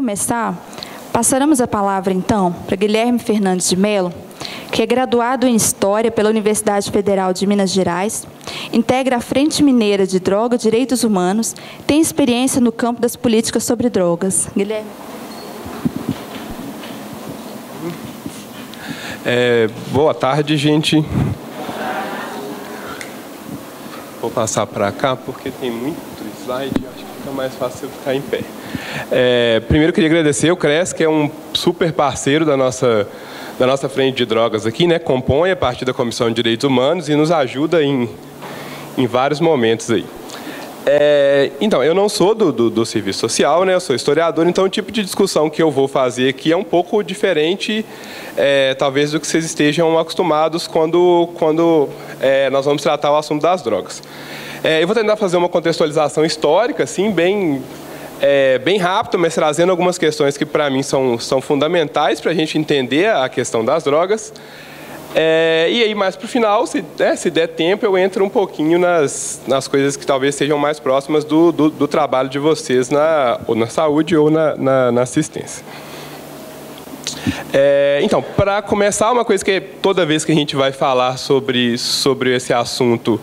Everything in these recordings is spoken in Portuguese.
começar, passaremos a palavra, então, para Guilherme Fernandes de Mello, que é graduado em História pela Universidade Federal de Minas Gerais, integra a Frente Mineira de Droga e Direitos Humanos, tem experiência no campo das políticas sobre drogas. Guilherme. Boa tarde, gente. Vou passar para cá, porque tem muito slide, acho que fica mais fácil eu ficar em pé. Primeiro, eu queria agradecer o CRES, que é um super parceiro da nossa frente de drogas aqui, né? Compõe a partir da Comissão de Direitos Humanos e nos ajuda em vários momentos aí. Então, eu não sou do serviço social, né? Eu sou historiador, então o tipo de discussão que eu vou fazer aqui é um pouco diferente, talvez, do que vocês estejam acostumados quando nós vamos tratar o assunto das drogas. Eu vou tentar fazer uma contextualização histórica, assim, bem rápido, mas trazendo algumas questões que, para mim, são fundamentais para a gente entender a questão das drogas. E aí, mais para o final, se der tempo, eu entro um pouquinho nas coisas que talvez sejam mais próximas do trabalho de vocês, ou na saúde ou na assistência. Então, para começar, uma coisa que toda vez que a gente vai falar sobre esse assunto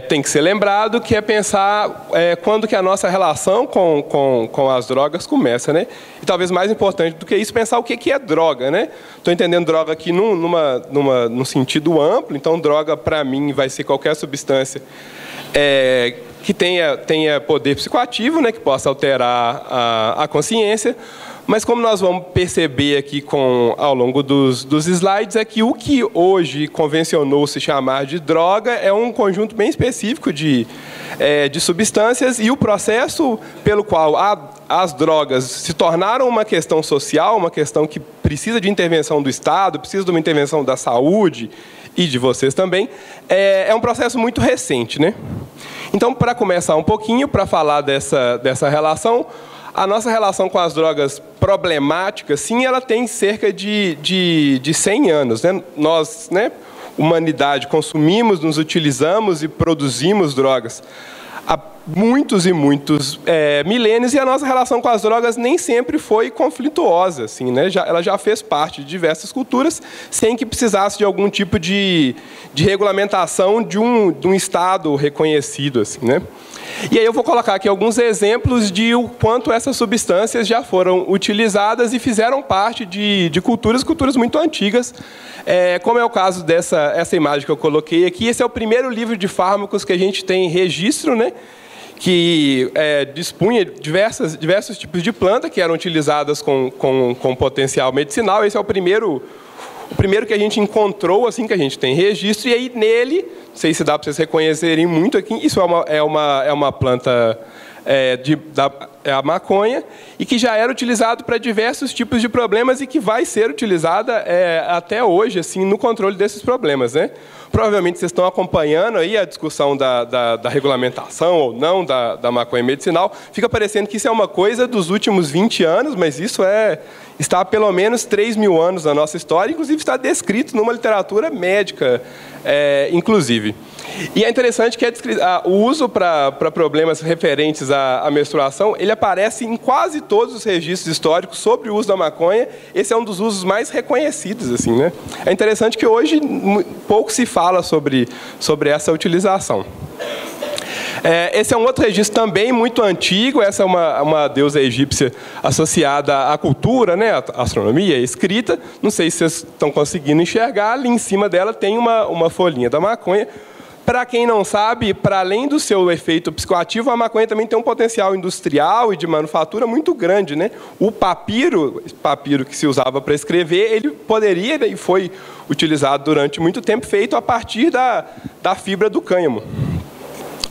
tem que ser lembrado, que é pensar quando que a nossa relação com as drogas começa, né? E talvez mais importante do que isso, pensar o que é droga, né? Estou entendendo droga aqui num sentido amplo, então droga, para mim, vai ser qualquer substância que tenha poder psicoativo, né? Que possa alterar a consciência. Mas como nós vamos perceber aqui ao longo dos slides, é que o que hoje convencionou se chamar de droga é um conjunto bem específico de substâncias, e o processo pelo qual as drogas se tornaram uma questão social, uma questão que precisa de intervenção do Estado, precisa de uma intervenção da saúde e de vocês também, é um processo muito recente, né? Então, para começar um pouquinho, para falar dessa relação, a nossa relação com as drogas problemáticas, sim, ela tem cerca de 100 anos. Né? Nós, humanidade, consumimos, nos utilizamos e produzimos drogas há muitos e muitos milênios, e a nossa relação com as drogas nem sempre foi conflituosa. Assim, né? Ela já fez parte de diversas culturas, sem que precisasse de algum tipo de regulamentação de um Estado reconhecido. Assim, né? E aí eu vou colocar aqui alguns exemplos de o quanto essas substâncias já foram utilizadas e fizeram parte de culturas muito antigas, como é o caso essa imagem que eu coloquei aqui. Esse é o primeiro livro de fármacos que a gente tem registro, né, que dispunha diversos tipos de planta que eram utilizadas com potencial medicinal. Esse é o primeiro que a gente encontrou, assim, que a gente tem registro, e aí nele, não sei se dá para vocês reconhecerem muito aqui, isso é uma planta, a maconha, e que já era utilizado para diversos tipos de problemas e que vai ser utilizada até hoje, assim, no controle desses problemas, né? Provavelmente vocês estão acompanhando aí a discussão da regulamentação ou não da maconha medicinal. Fica parecendo que isso é uma coisa dos últimos 20 anos, mas isso está há pelo menos 3.000 anos na nossa história, inclusive está descrito numa literatura médica, inclusive. E é interessante que o uso para problemas referentes à menstruação, ele aparece em quase todos os registros históricos sobre o uso da maconha. Esse é um dos usos mais reconhecidos, assim, né? É interessante que hoje pouco se fala sobre essa utilização. Esse é um outro registro também muito antigo. Essa é uma deusa egípcia associada à cultura, né, à astronomia, à escrita. Não sei se vocês estão conseguindo enxergar. Ali em cima dela tem uma folhinha da maconha. Para quem não sabe, para além do seu efeito psicoativo, a maconha também tem um potencial industrial e de manufatura muito grande, né? O papiro que se usava para escrever, ele poderia e foi utilizado durante muito tempo, feito a partir da fibra do cânhamo.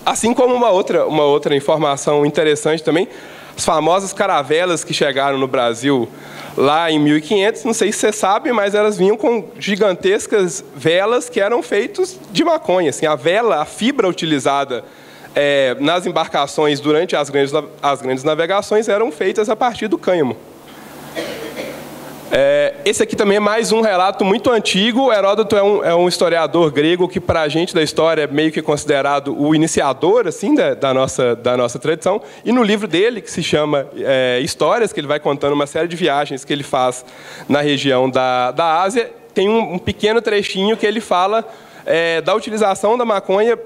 Assim como uma outra informação interessante também, as famosas caravelas que chegaram no Brasil lá em 1500, não sei se você sabe, mas elas vinham com gigantescas velas que eram feitas de maconha. Assim, a fibra utilizada nas embarcações durante as grandes navegações eram feitas a partir do cânhamo. Esse aqui também é mais um relato muito antigo. Heródoto é um historiador grego que, para a gente da história, é meio que considerado o iniciador assim, da nossa tradição. E no livro dele, que se chama Histórias, que ele vai contando uma série de viagens que ele faz na região da Ásia, tem um pequeno trechinho que ele fala da utilização da maconha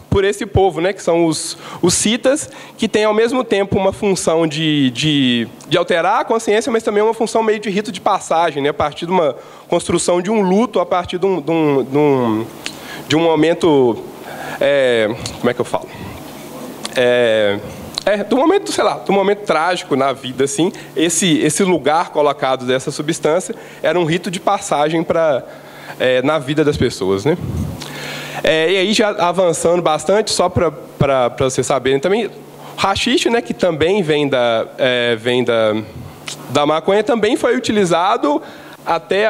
por esse povo, né, que são os citas, que tem ao mesmo tempo uma função de alterar a consciência, mas também uma função meio de rito de passagem, né, a partir de uma construção de um luto, a partir de um momento, como é que eu falo? Do momento, sei lá, do momento trágico na vida, assim, esse lugar colocado dessa substância era um rito de passagem na vida das pessoas, né? E aí, já avançando bastante, só para vocês saberem também, haxixe, né, que também vem da maconha, também foi utilizado até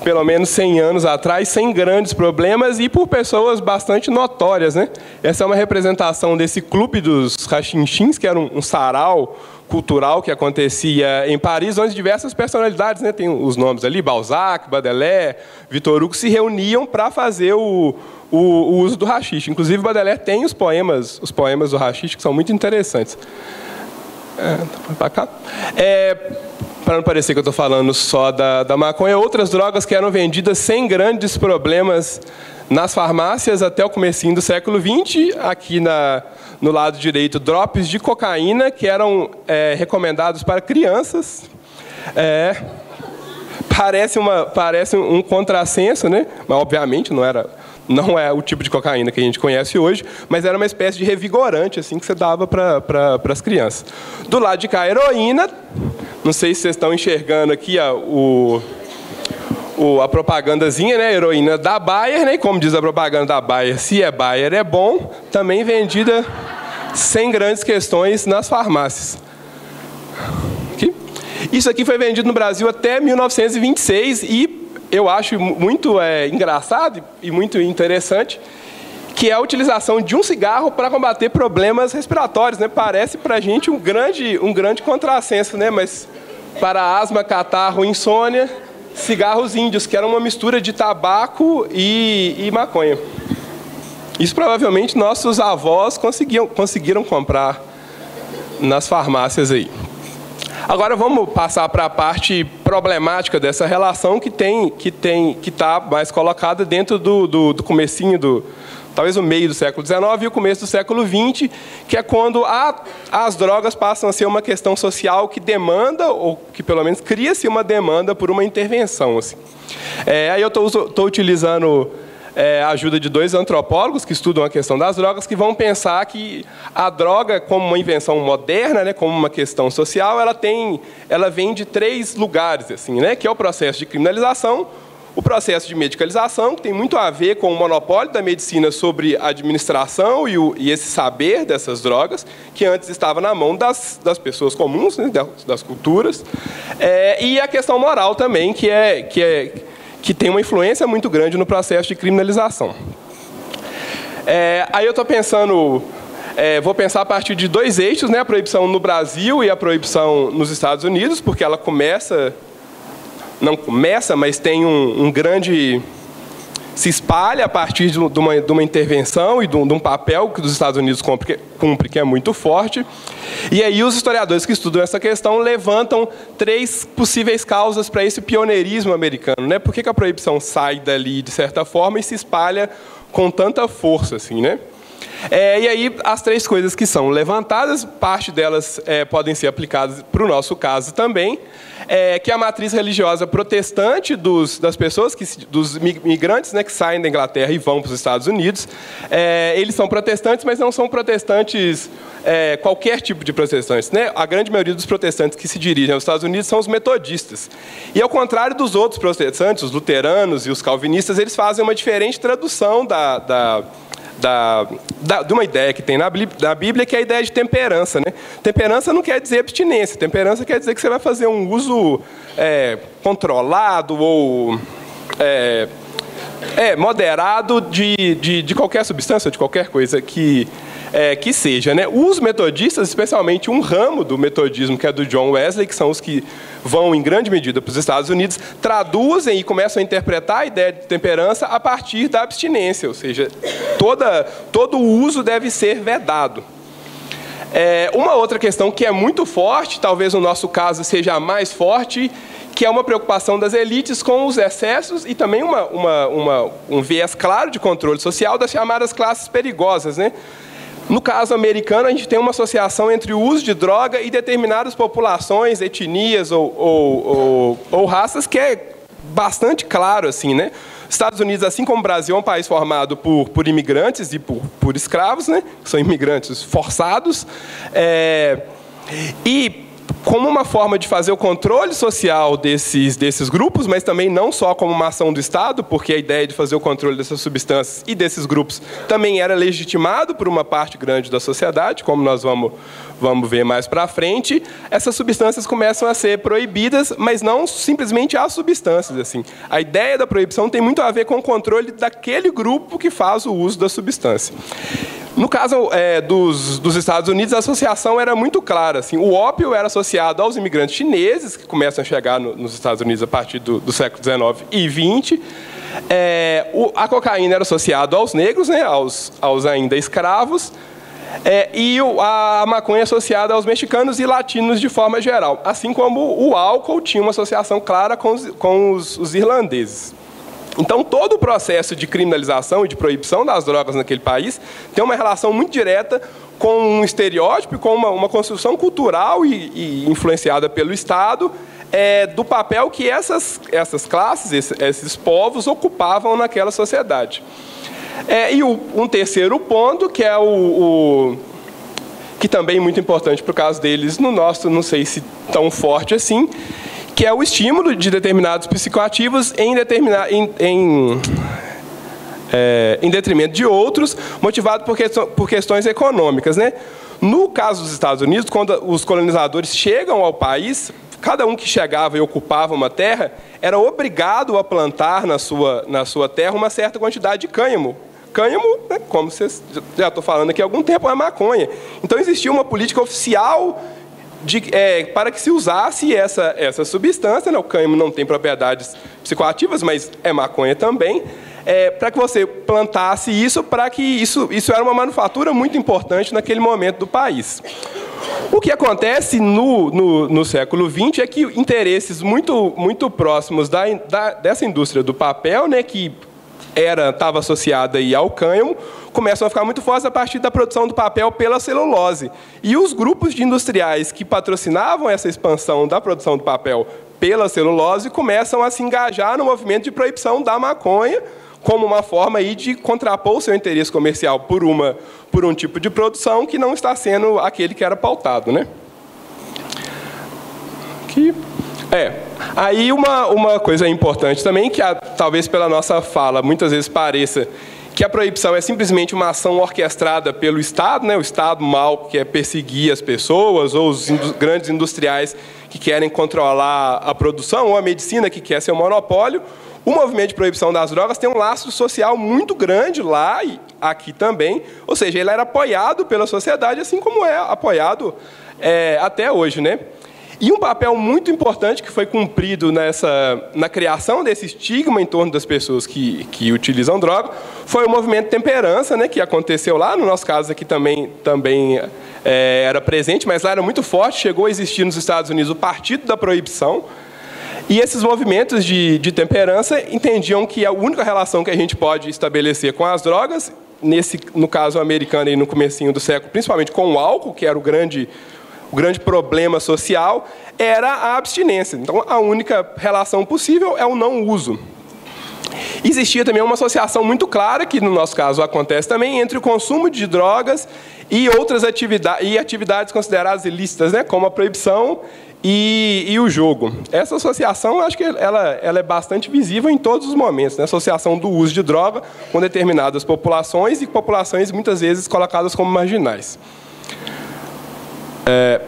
pelo menos 100 anos atrás, sem grandes problemas e por pessoas bastante notórias, né? Essa é uma representação desse clube dos rachinchins, que era um sarau cultural que acontecia em Paris, onde diversas personalidades, né, tem os nomes ali, Balzac, Baudelaire, Victor Hugo, se reuniam para fazer o uso do haxixe. Inclusive, Baudelaire tem os poemas do haxixe, que são muito interessantes. Para cá. Para não parecer que eu estou falando só da maconha, outras drogas que eram vendidas sem grandes problemas nas farmácias até o comecinho do século XX, aqui no lado direito, drops de cocaína, que eram recomendados para crianças. Parece um contrassenso, né? Mas, obviamente, não é o tipo de cocaína que a gente conhece hoje, mas era uma espécie de revigorante assim, que você dava para as crianças. Do lado de cá, a heroína. Não sei se vocês estão enxergando aqui a propagandazinha, né? Heroína da Bayer, né? Como diz a propaganda da Bayer, se é Bayer é bom, também vendida sem grandes questões nas farmácias. Aqui. Isso aqui foi vendido no Brasil até 1926 e eu acho muito engraçado e muito interessante que é a utilização de um cigarro para combater problemas respiratórios, né? Parece para a gente um grande contrassenso, né? Mas para asma, catarro, insônia, cigarros índios, que eram uma mistura de tabaco e maconha. Isso provavelmente nossos avós conseguiram comprar nas farmácias aí. Agora vamos passar para a parte problemática dessa relação que está mais colocada dentro do comecinho talvez o meio do século XIX e o começo do século XX, que é quando as drogas passam a ser uma questão social que demanda, ou que pelo menos cria-se uma demanda por uma intervenção. Assim. Aí eu estou utilizando a ajuda de 2 antropólogos que estudam a questão das drogas, que vão pensar que a droga, como uma invenção moderna, né, como uma questão social, ela vem de 3 lugares, assim, né, que é o processo de criminalização, o processo de medicalização, que tem muito a ver com o monopólio da medicina sobre a administração e esse saber dessas drogas, que antes estava na mão das pessoas comuns, né, das culturas, e a questão moral também, que tem uma influência muito grande no processo de criminalização. Aí eu estou pensando, vou pensar a partir de 2 eixos, né, a proibição no Brasil e a proibição nos Estados Unidos, porque ela não começa, mas tem um grande... se espalha a partir de uma intervenção e de um papel que os Estados Unidos cumpre, que é muito forte. E aí os historiadores que estudam essa questão levantam 3 possíveis causas para esse pioneirismo americano, né? Por que a proibição sai dali, de certa forma, e se espalha com tanta força, assim, né? E aí, as 3 coisas que são levantadas, parte delas podem ser aplicadas para o nosso caso também, que é a matriz religiosa protestante das pessoas, dos migrantes, né, que saem da Inglaterra e vão para os Estados Unidos. Eles são protestantes, mas não são protestantes, qualquer tipo de protestantes, né? A grande maioria dos protestantes que se dirigem aos Estados Unidos são os metodistas. E, ao contrário dos outros protestantes, os luteranos e os calvinistas, eles fazem uma diferente tradução de uma ideia que tem na Bíblia, que é a ideia de temperança, né? Temperança não quer dizer abstinência. Temperança quer dizer que você vai fazer um uso controlado ou moderado de qualquer substância, de qualquer coisa que que seja, né? Os metodistas, especialmente um ramo do metodismo, que é do John Wesley, que são os que vão, em grande medida, para os Estados Unidos, traduzem e começam a interpretar a ideia de temperança a partir da abstinência, ou seja, todo o uso deve ser vedado. Uma outra questão que é muito forte, talvez no nosso caso seja a mais forte, que é uma preocupação das elites com os excessos e também um viés claro de controle social das chamadas classes perigosas, né? No caso americano, a gente tem uma associação entre o uso de droga e determinadas populações, etnias ou raças que é bastante claro, assim, né? Estados Unidos, assim como o Brasil, é um país formado por imigrantes e por escravos, né? Que são imigrantes forçados. E como uma forma de fazer o controle social desses grupos, mas também não só como uma ação do Estado, porque a ideia de fazer o controle dessas substâncias e desses grupos também era legitimado por uma parte grande da sociedade, como nós vamos ver mais para frente. Essas substâncias começam a ser proibidas, mas não simplesmente as substâncias. Assim. A ideia da proibição tem muito a ver com o controle daquele grupo que faz o uso da substância. No caso dos Estados Unidos, a associação era muito clara. Assim, o ópio era associado aos imigrantes chineses, que começam a chegar nos Estados Unidos a partir do século XIX e XX. A cocaína era associada aos negros, né, aos ainda escravos. E a maconha associada aos mexicanos e latinos de forma geral. Assim como o álcool tinha uma associação clara com os irlandeses. Então, todo o processo de criminalização e de proibição das drogas naquele país tem uma relação muito direta com um estereótipo, com uma construção cultural e influenciada pelo Estado, do papel que essas classes, esses povos, ocupavam naquela sociedade. E um terceiro ponto, que é que também é muito importante para o caso deles, no nosso, não sei se tão forte assim, que é o estímulo de determinados psicoativos em detrimento de outros, motivado por questões econômicas, né? No caso dos Estados Unidos, quando os colonizadores chegam ao país, cada um que chegava e ocupava uma terra era obrigado a plantar na sua terra uma certa quantidade de cânhamo. Cânhamo, né, como vocês já estou falando aqui há algum tempo, é maconha. Então existia uma política oficial para que se usasse essa substância, né? O cânhamo não tem propriedades psicoativas, mas é maconha também, para que você plantasse isso, para que isso era uma manufatura muito importante naquele momento do país. O que acontece no século XX é que interesses muito próximos dessa indústria do papel, né, que estava associada aí ao cânhamo, começam a ficar muito fortes a partir da produção do papel pela celulose. E os grupos de industriais que patrocinavam essa expansão da produção do papel pela celulose começam a se engajar no movimento de proibição da maconha, como uma forma aí de contrapor o seu interesse comercial por um tipo de produção que não está sendo aquele que era pautado, né? Aí uma coisa importante também, que talvez pela nossa fala muitas vezes pareça que a proibição é simplesmente uma ação orquestrada pelo Estado, né? O Estado mau que quer perseguir as pessoas, ou os grandes industriais que querem controlar a produção, ou a medicina que quer ser um monopólio. O movimento de proibição das drogas tem um laço social muito grande lá e aqui também, ou seja, ele era apoiado pela sociedade, assim como é apoiado até hoje, né? E um papel muito importante que foi cumprido na criação desse estigma em torno das pessoas que utilizam droga foi o movimento de temperança, né, que aconteceu lá, no nosso caso aqui também era presente, mas lá era muito forte, chegou a existir nos Estados Unidos o Partido da Proibição, e esses movimentos de temperança entendiam que a única relação que a gente pode estabelecer com as drogas, no caso americano e no comecinho do século, principalmente com o álcool, que era o grande problema social, era a abstinência. Então, a única relação possível é o não uso. Existia também uma associação muito clara, que no nosso caso acontece também, entre o consumo de drogas e outras atividades consideradas ilícitas, né, como a proibição e o jogo. Essa associação, acho que ela é bastante visível em todos os momentos, né? Associação do uso de droga com determinadas populações e populações muitas vezes colocadas como marginais.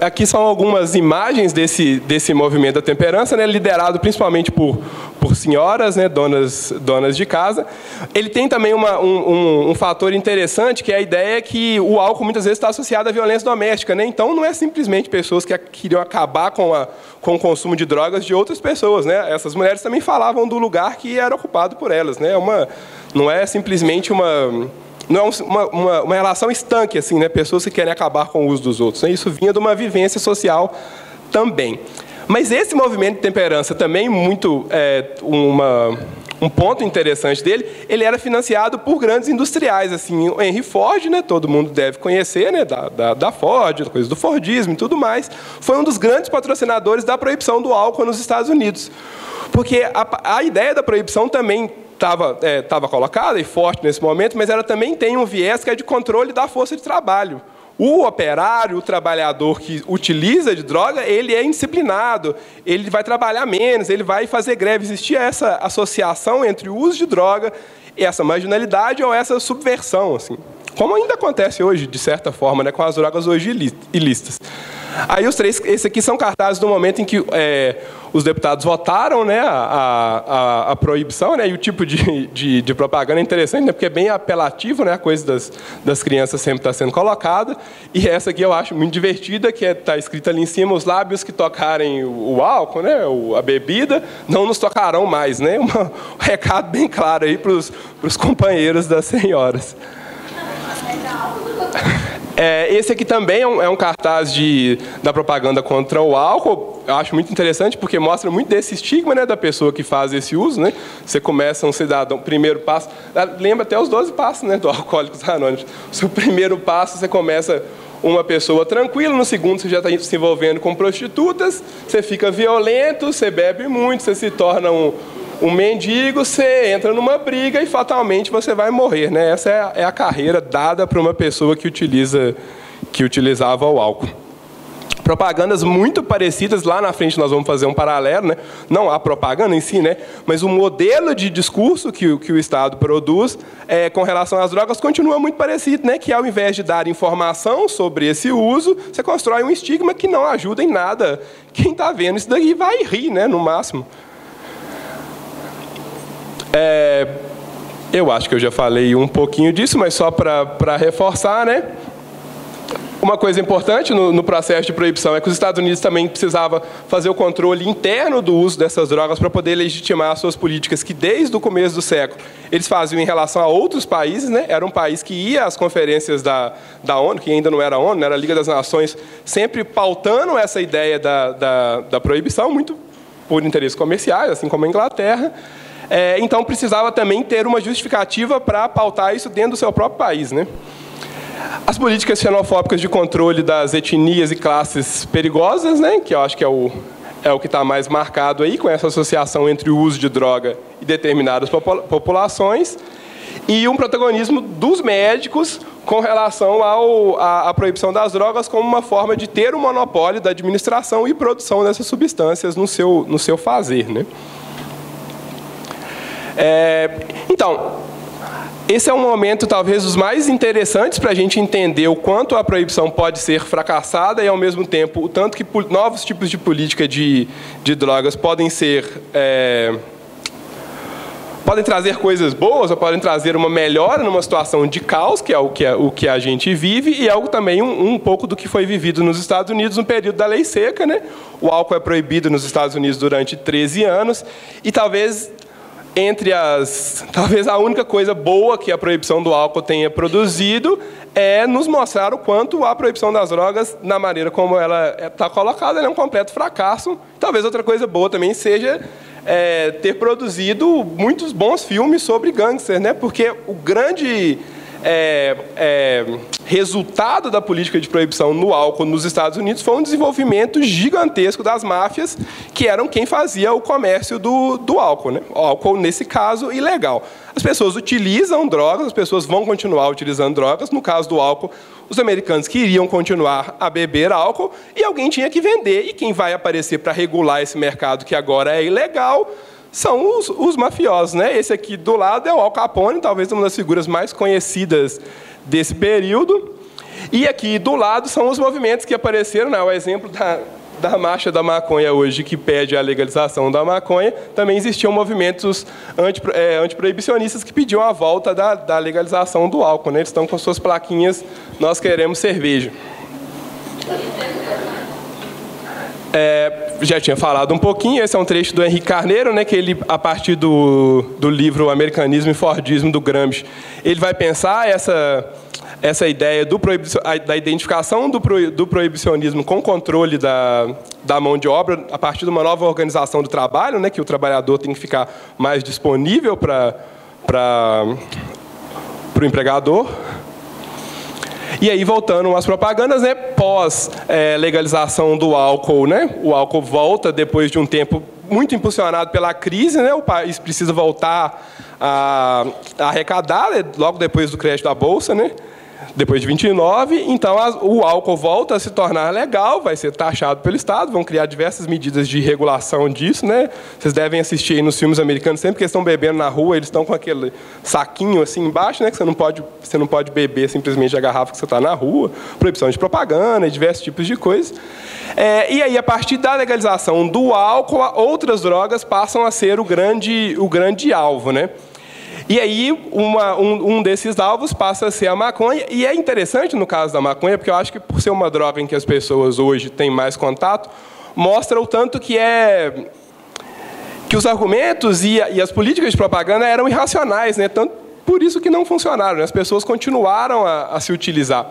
Aqui são algumas imagens desse movimento da temperança, né, liderado principalmente por senhoras, né, donas de casa. Ele tem também um fator interessante, que é a ideia que o álcool muitas vezes está associado à violência doméstica, né? Então, não é simplesmente pessoas que queriam acabar com o consumo de drogas de outras pessoas, né? Essas mulheres também falavam do lugar que era ocupado por elas, né? Não é simplesmente não é uma relação estanque, assim, né? Pessoas que querem acabar com o uso dos outros, né? Isso vinha de uma vivência social também. Mas esse movimento de temperança também, um ponto interessante dele, ele era financiado por grandes industriais, assim, o Henry Ford, né? Todo mundo deve conhecer, né? Da Ford, coisa do Fordismo e tudo mais, foi um dos grandes patrocinadores da proibição do álcool nos Estados Unidos. Porque a ideia da proibição também estava colocada e forte nesse momento, mas ela também tem um viés que é de controle da força de trabalho. O operário, o trabalhador que utiliza de droga, ele é indisciplinado, ele vai trabalhar menos, ele vai fazer greve. Existia essa associação entre o uso de droga, essa marginalidade ou essa subversão, assim, como ainda acontece hoje, de certa forma, né, com as drogas hoje ilícitas. Aí esses aqui são cartazes do momento em que os deputados votaram, né, a proibição, né, e o tipo de propaganda é interessante, né, porque é bem apelativo, né, a coisa das crianças sempre está sendo colocada. E essa aqui eu acho muito divertida, que está escrita ali em cima: os lábios que tocarem o álcool, né, a bebida, não nos tocarão mais, né? Um recado bem claro aí para os companheiros das senhoras. Esse aqui também é um cartaz da propaganda contra o álcool. Eu acho muito interessante, porque mostra muito desse estigma, né, da pessoa que faz esse uso, né? Você começa um cidadão, primeiro passo, lembra até os 12 passos, né, do Alcoólicos Anônimos. O seu primeiro passo, você começa uma pessoa tranquila, no segundo você já está se envolvendo com prostitutas, você fica violento, você bebe muito, você se torna um mendigo, você entra numa briga e fatalmente você vai morrer, né? Essa é a carreira dada para uma pessoa que utilizava o álcool. Propagandas muito parecidas, lá na frente nós vamos fazer um paralelo, né? Não a propaganda em si, né? Mas o modelo de discurso que o Estado produz com relação às drogas continua muito parecido, né? Que ao invés de dar informação sobre esse uso, você constrói um estigma que não ajuda em nada. Quem está vendo isso daí vai rir, né? No máximo. Eu acho que eu já falei um pouquinho disso, mas só para reforçar, né? Uma coisa importante no processo de proibição é que os Estados Unidos também precisavam fazer o controle interno do uso dessas drogas para poder legitimar as suas políticas, que desde o começo do século eles faziam em relação a outros países, né? Era um país que ia às conferências da ONU, que ainda não era a ONU, era a Liga das Nações, sempre pautando essa ideia da proibição, muito por interesses comerciais, assim como a Inglaterra. Então, precisava também ter uma justificativa para pautar isso dentro do seu próprio país, né? As políticas xenofóbicas de controle das etnias e classes perigosas, né? Que eu acho que é o que está mais marcado aí, com essa associação entre o uso de droga e determinadas populações, e um protagonismo dos médicos com relação à proibição das drogas como uma forma de ter o monopólio da administração e produção dessas substâncias no seu fazer, né? Então, esse é um momento, talvez, dos mais interessantes para a gente entender o quanto a proibição pode ser fracassada e, ao mesmo tempo, o tanto que novos tipos de política de drogas podem trazer coisas boas ou podem trazer uma melhora numa situação de caos, que é o que a gente vive, e algo também um pouco do que foi vivido nos Estados Unidos no período da Lei Seca, né? O álcool é proibido nos Estados Unidos durante 13 anos, e talvez a única coisa boa que a proibição do álcool tenha produzido é nos mostrar o quanto a proibição das drogas, na maneira como ela está colocada, ela é um completo fracasso. Talvez outra coisa boa também seja ter produzido muitos bons filmes sobre gangsters, né? Porque o grande resultado da política de proibição no álcool nos Estados Unidos foi um desenvolvimento gigantesco das máfias, que eram quem fazia o comércio do álcool, né? O álcool, nesse caso, ilegal. As pessoas utilizam drogas, as pessoas vão continuar utilizando drogas. No caso do álcool, os americanos queriam continuar a beber álcool e alguém tinha que vender. E quem vai aparecer para regular esse mercado, que agora é ilegal, são os mafiosos, né? Esse aqui do lado é o Al Capone, talvez uma das figuras mais conhecidas desse período. E aqui do lado são os movimentos que apareceram, né? O exemplo da marcha da maconha hoje, que pede a legalização da maconha, também existiam movimentos antiproibicionistas que pediam a volta da legalização do álcool, né? Eles estão com suas plaquinhas, nós queremos cerveja. Já tinha falado um pouquinho, esse é um trecho do Henrique Carneiro, né, que ele, a partir do livro Americanismo e Fordismo, do Gramsci, ele vai pensar essa ideia da identificação do proibicionismo com controle da mão de obra, a partir de uma nova organização do trabalho, né, que o trabalhador tem que ficar mais disponível para o empregador. E aí, voltando às propagandas, né, pós legalização do álcool, né, o álcool volta depois de um tempo muito impulsionado pela crise, né, o país precisa voltar a arrecadar, né, logo depois do crédito da Bolsa, né, depois de 29, então o álcool volta a se tornar legal, vai ser taxado pelo Estado, vão criar diversas medidas de regulação disso, né? Vocês devem assistir aí nos filmes americanos, sempre que eles estão bebendo na rua, eles estão com aquele saquinho assim embaixo, né? Que você não pode beber simplesmente a garrafa que você está na rua, proibição de propaganda e diversos tipos de coisas. E aí, a partir da legalização do álcool, outras drogas passam a ser o grande alvo, né? E aí, um desses alvos passa a ser a maconha. E é interessante, no caso da maconha, porque eu acho que, por ser uma droga em que as pessoas hoje têm mais contato, mostra o tanto que os argumentos e as políticas de propaganda eram irracionais, né? Tanto por isso que não funcionaram, né? As pessoas continuaram a se utilizar.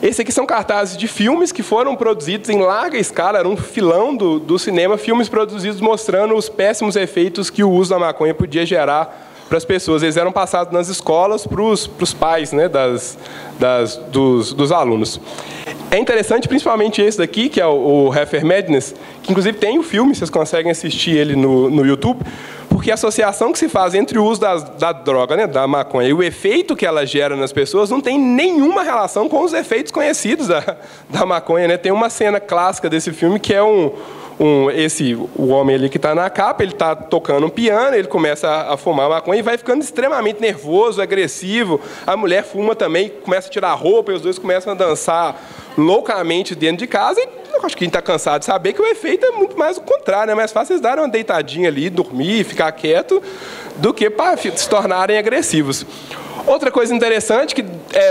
Esses aqui são cartazes de filmes que foram produzidos em larga escala, era um filão do cinema, filmes produzidos mostrando os péssimos efeitos que o uso da maconha podia gerar para as pessoas. Eles eram passados nas escolas para os pais, né, dos alunos. É interessante, principalmente esse daqui, que é o Reefer Madness, que inclusive tem o filme, vocês conseguem assistir ele no YouTube, porque a associação que se faz entre o uso da droga, né, da maconha, e o efeito que ela gera nas pessoas não tem nenhuma relação com os efeitos conhecidos da maconha, né? Tem uma cena clássica desse filme que é o homem ali que está na capa, ele está tocando um piano, ele começa a fumar maconha e vai ficando extremamente nervoso, agressivo. A mulher fuma também, começa a tirar a roupa e os dois começam a dançar loucamente dentro de casa. E eu acho que a gente está cansado de saber que o efeito é muito mais o contrário. É mais fácil eles darem uma deitadinha ali, dormir, ficar quieto, do que para se tornarem agressivos. Outra coisa interessante que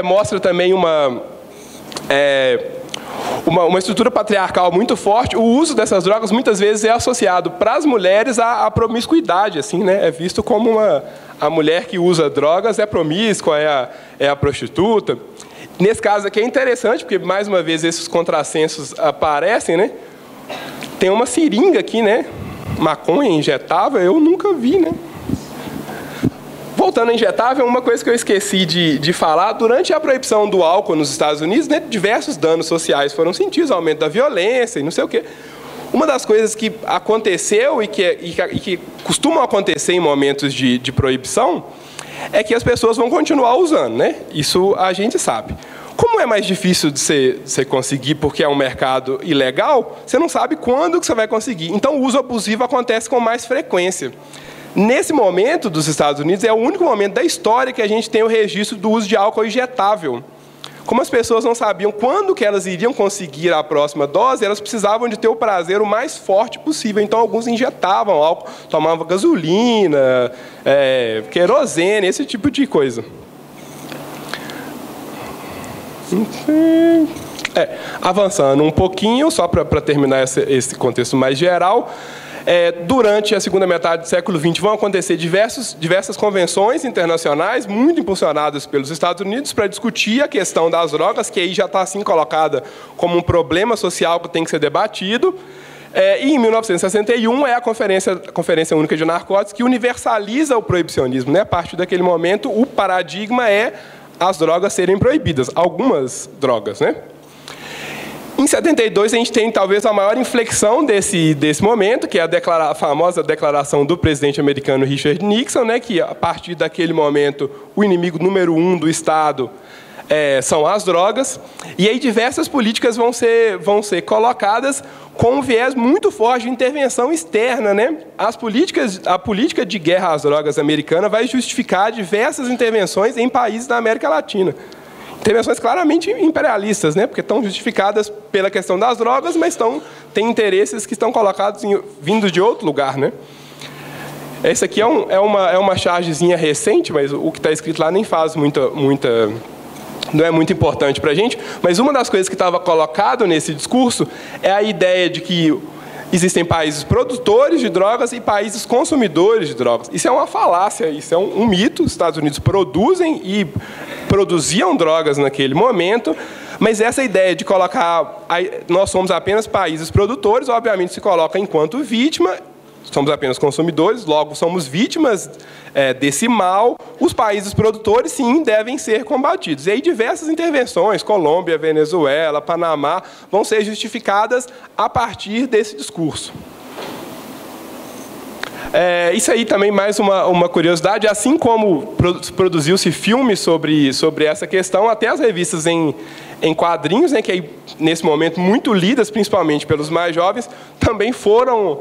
mostra também uma estrutura patriarcal muito forte. O uso dessas drogas muitas vezes é associado para as mulheres à promiscuidade, assim, né? É visto como a mulher que usa drogas é promíscua, é a prostituta. Nesse caso aqui é interessante, porque mais uma vez esses contrassensos aparecem, né? Tem uma seringa aqui, né? Maconha injetável, eu nunca vi, né? Voltando a injetável, uma coisa que eu esqueci de falar, durante a proibição do álcool nos Estados Unidos, né, diversos danos sociais foram sentidos, aumento da violência e não sei o quê. Uma das coisas que aconteceu e que costumam acontecer em momentos de proibição é que as pessoas vão continuar usando, né? Isso a gente sabe. Como é mais difícil de você conseguir porque é um mercado ilegal, você não sabe quando que você vai conseguir. Então, o uso abusivo acontece com mais frequência. Nesse momento dos Estados Unidos, é o único momento da história que a gente tem o registro do uso de álcool injetável. Como as pessoas não sabiam quando que elas iriam conseguir a próxima dose, elas precisavam de ter o prazer o mais forte possível. Então, alguns injetavam álcool, tomavam gasolina, querosene, esse tipo de coisa. Avançando um pouquinho, só para terminar esse contexto mais geral, durante a segunda metade do século XX vão acontecer diversas convenções internacionais, muito impulsionadas pelos Estados Unidos, para discutir a questão das drogas, que aí já está assim colocada como um problema social que tem que ser debatido. E em 1961 é a Conferência Única de Narcóticos, que universaliza o proibicionismo, né? A partir daquele momento, o paradigma é as drogas serem proibidas, algumas drogas, né? Em 72, a gente tem talvez a maior inflexão desse momento, que é a famosa declaração do presidente americano Richard Nixon, né, que, a partir daquele momento, o inimigo número 1 do Estado são as drogas. E aí diversas políticas vão ser colocadas com um viés muito forte de intervenção externa, né? A política de guerra às drogas americana vai justificar diversas intervenções em países da América Latina. intervenções claramente imperialistas, né? Porque estão justificadas pela questão das drogas, mas têm interesses que estão colocados vindos de outro lugar, né? Esse aqui é uma chargezinha recente, mas o que está escrito lá nem faz não é muito importante para a gente, mas uma das coisas que estava colocado nesse discurso é a ideia de que existem países produtores de drogas e países consumidores de drogas. Isso é uma falácia, isso é um mito. Os Estados Unidos produzem e produziam drogas naquele momento, mas essa ideia de colocar nós somos apenas países produtores, obviamente se coloca enquanto vítima. Somos apenas consumidores, logo somos vítimas desse mal. Os países produtores, sim, devem ser combatidos. E aí diversas intervenções, Colômbia, Venezuela, Panamá, vão ser justificadas a partir desse discurso. Isso aí também mais uma curiosidade, assim como produziu-se filmes sobre essa questão, até as revistas em quadrinhos, né, que aí, nesse momento muito lidas, principalmente pelos mais jovens, também foram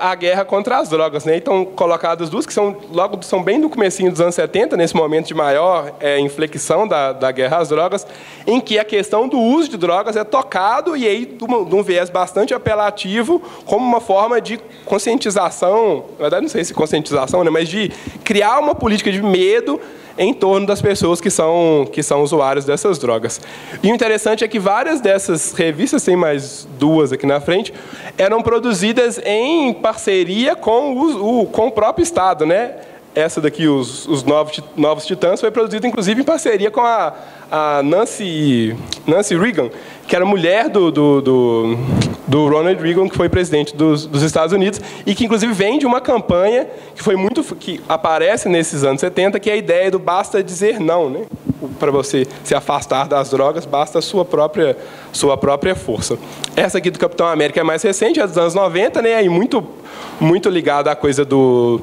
a guerra contra as drogas, né? Então, colocadas duas que são bem no comecinho dos anos 70, nesse momento de maior inflexão da guerra às drogas, em que a questão do uso de drogas é tocado, e aí de um viés bastante apelativo, como uma forma de conscientização, na verdade não sei se conscientização, né, mas de criar uma política de medo em torno das pessoas que são usuários dessas drogas. E o interessante é que várias dessas revistas, tem mais duas aqui na frente, eram produzidas em parceria com o próprio Estado, né? Essa daqui, os Novos Titãs, foi produzida, inclusive, em parceria com a Nancy Reagan, que era mulher do Ronald Reagan, que foi presidente dos Estados Unidos, e que, inclusive, vem de uma campanha que aparece nesses anos 70, que é a ideia do basta dizer não, né? Para você se afastar das drogas, basta a sua própria força. Essa aqui do Capitão América é mais recente, é dos anos 90, né? E muito ligada à coisa do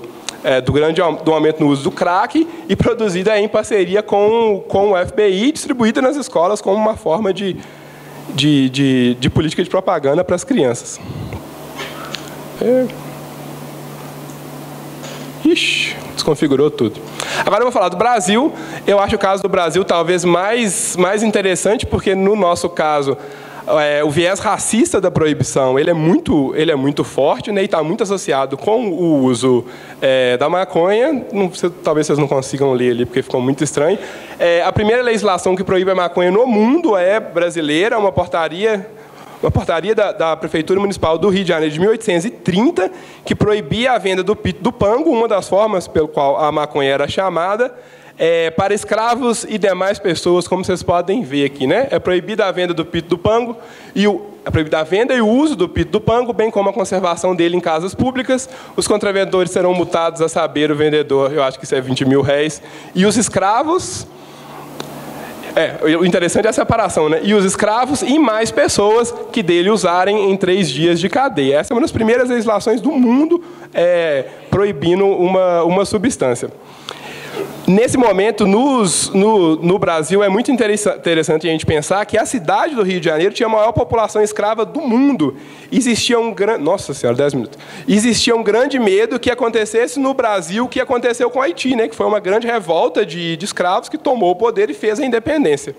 aumento no uso do crack, e produzida em parceria com o FBI, distribuída nas escolas como uma forma de política de propaganda para as crianças. Ixi, desconfigurou tudo. Agora eu vou falar do Brasil. Eu acho o caso do Brasil talvez mais interessante, porque no nosso caso o viés racista da proibição ele é muito forte, né, e está muito associado com o uso da maconha. Talvez vocês não consigam ler ali, porque ficou muito estranho. A primeira legislação que proíbe a maconha no mundo é brasileira, uma portaria da Prefeitura Municipal do Rio de Janeiro de 1830, que proibia a venda do pito do pango, uma das formas pelo qual a maconha era chamada, para escravos e demais pessoas, como vocês podem ver aqui, né? É proibida a venda do pito do pango, é proibida a venda e o uso do pito do pango, bem como a conservação dele em casas públicas. Os contravendores serão multados, a saber, o vendedor, eu acho que isso é 20 mil réis, e os escravos... o interessante é a separação, né? E os escravos e mais pessoas que dele usarem em 3 dias de cadeia. Essa é uma das primeiras legislações do mundo proibindo uma substância. Nesse momento, no Brasil, é muito interessante a gente pensar que a cidade do Rio de Janeiro tinha a maior população escrava do mundo. Existia Nossa Senhora, 10 minutos. Existia um grande medo que acontecesse no Brasil o que aconteceu com o Haiti, né? Que foi uma grande revolta de escravos que tomou o poder e fez a independência.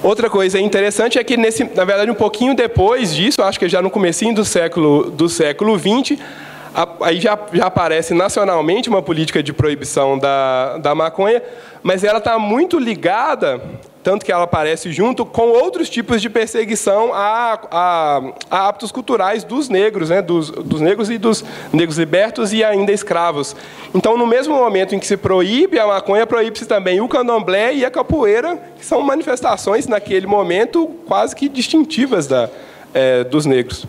Outra coisa interessante é que, na verdade, um pouquinho depois disso, acho que já no comecinho do século XX, aí já aparece nacionalmente uma política de proibição da maconha, mas ela está muito ligada, tanto que ela aparece junto, com outros tipos de perseguição a hábitos culturais dos negros, né? dos negros e dos negros libertos e ainda escravos. Então, no mesmo momento em que se proíbe a maconha, proíbe-se também o candomblé e a capoeira, que são manifestações, naquele momento, quase que distintivas dos negros.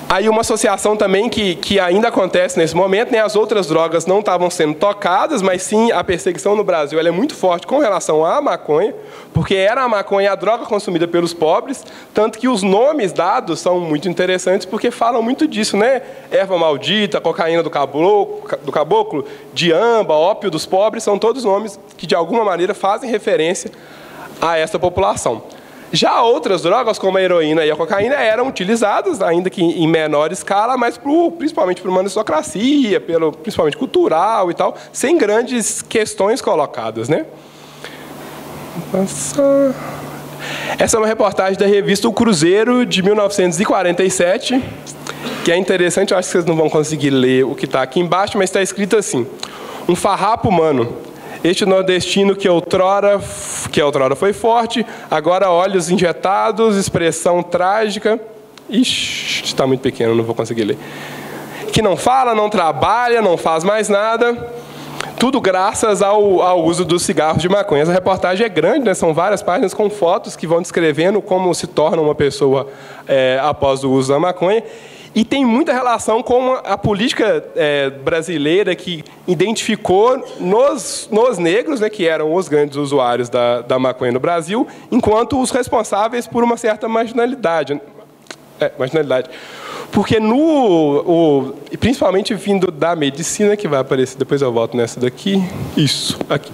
Aí uma associação também que ainda acontece nesse momento, né? As outras drogas não estavam sendo tocadas, mas sim a perseguição no Brasil ela é muito forte com relação à maconha, porque era a maconha a droga consumida pelos pobres, tanto que os nomes dados são muito interessantes, porque falam muito disso, né? Erva maldita, cocaína do caboclo, diamba, ópio dos pobres, são todos nomes que de alguma maneira fazem referência a essa população. Já outras drogas, como a heroína e a cocaína, eram utilizadas, ainda que em menor escala, mas principalmente por uma aristocracia, principalmente cultural e tal, sem grandes questões colocadas, né? Essa é uma reportagem da revista O Cruzeiro, de 1947, que é interessante, eu acho que vocês não vão conseguir ler o que está aqui embaixo, mas está escrito assim: um farrapo humano. Este nordestino que outrora foi forte, agora olhos injetados, expressão trágica. Ixi, está muito pequeno, não vou conseguir ler. Que não fala, não trabalha, não faz mais nada. Tudo graças ao uso dos cigarros de maconha. Essa reportagem é grande, né? São várias páginas com fotos que vão descrevendo como se torna uma pessoa após o uso da maconha. E tem muita relação com a política brasileira, que identificou nos negros, né, que eram os grandes usuários da maconha no Brasil, enquanto os responsáveis por uma certa marginalidade. Porque principalmente vindo da medicina, que vai aparecer, depois eu volto nessa daqui, isso, aqui.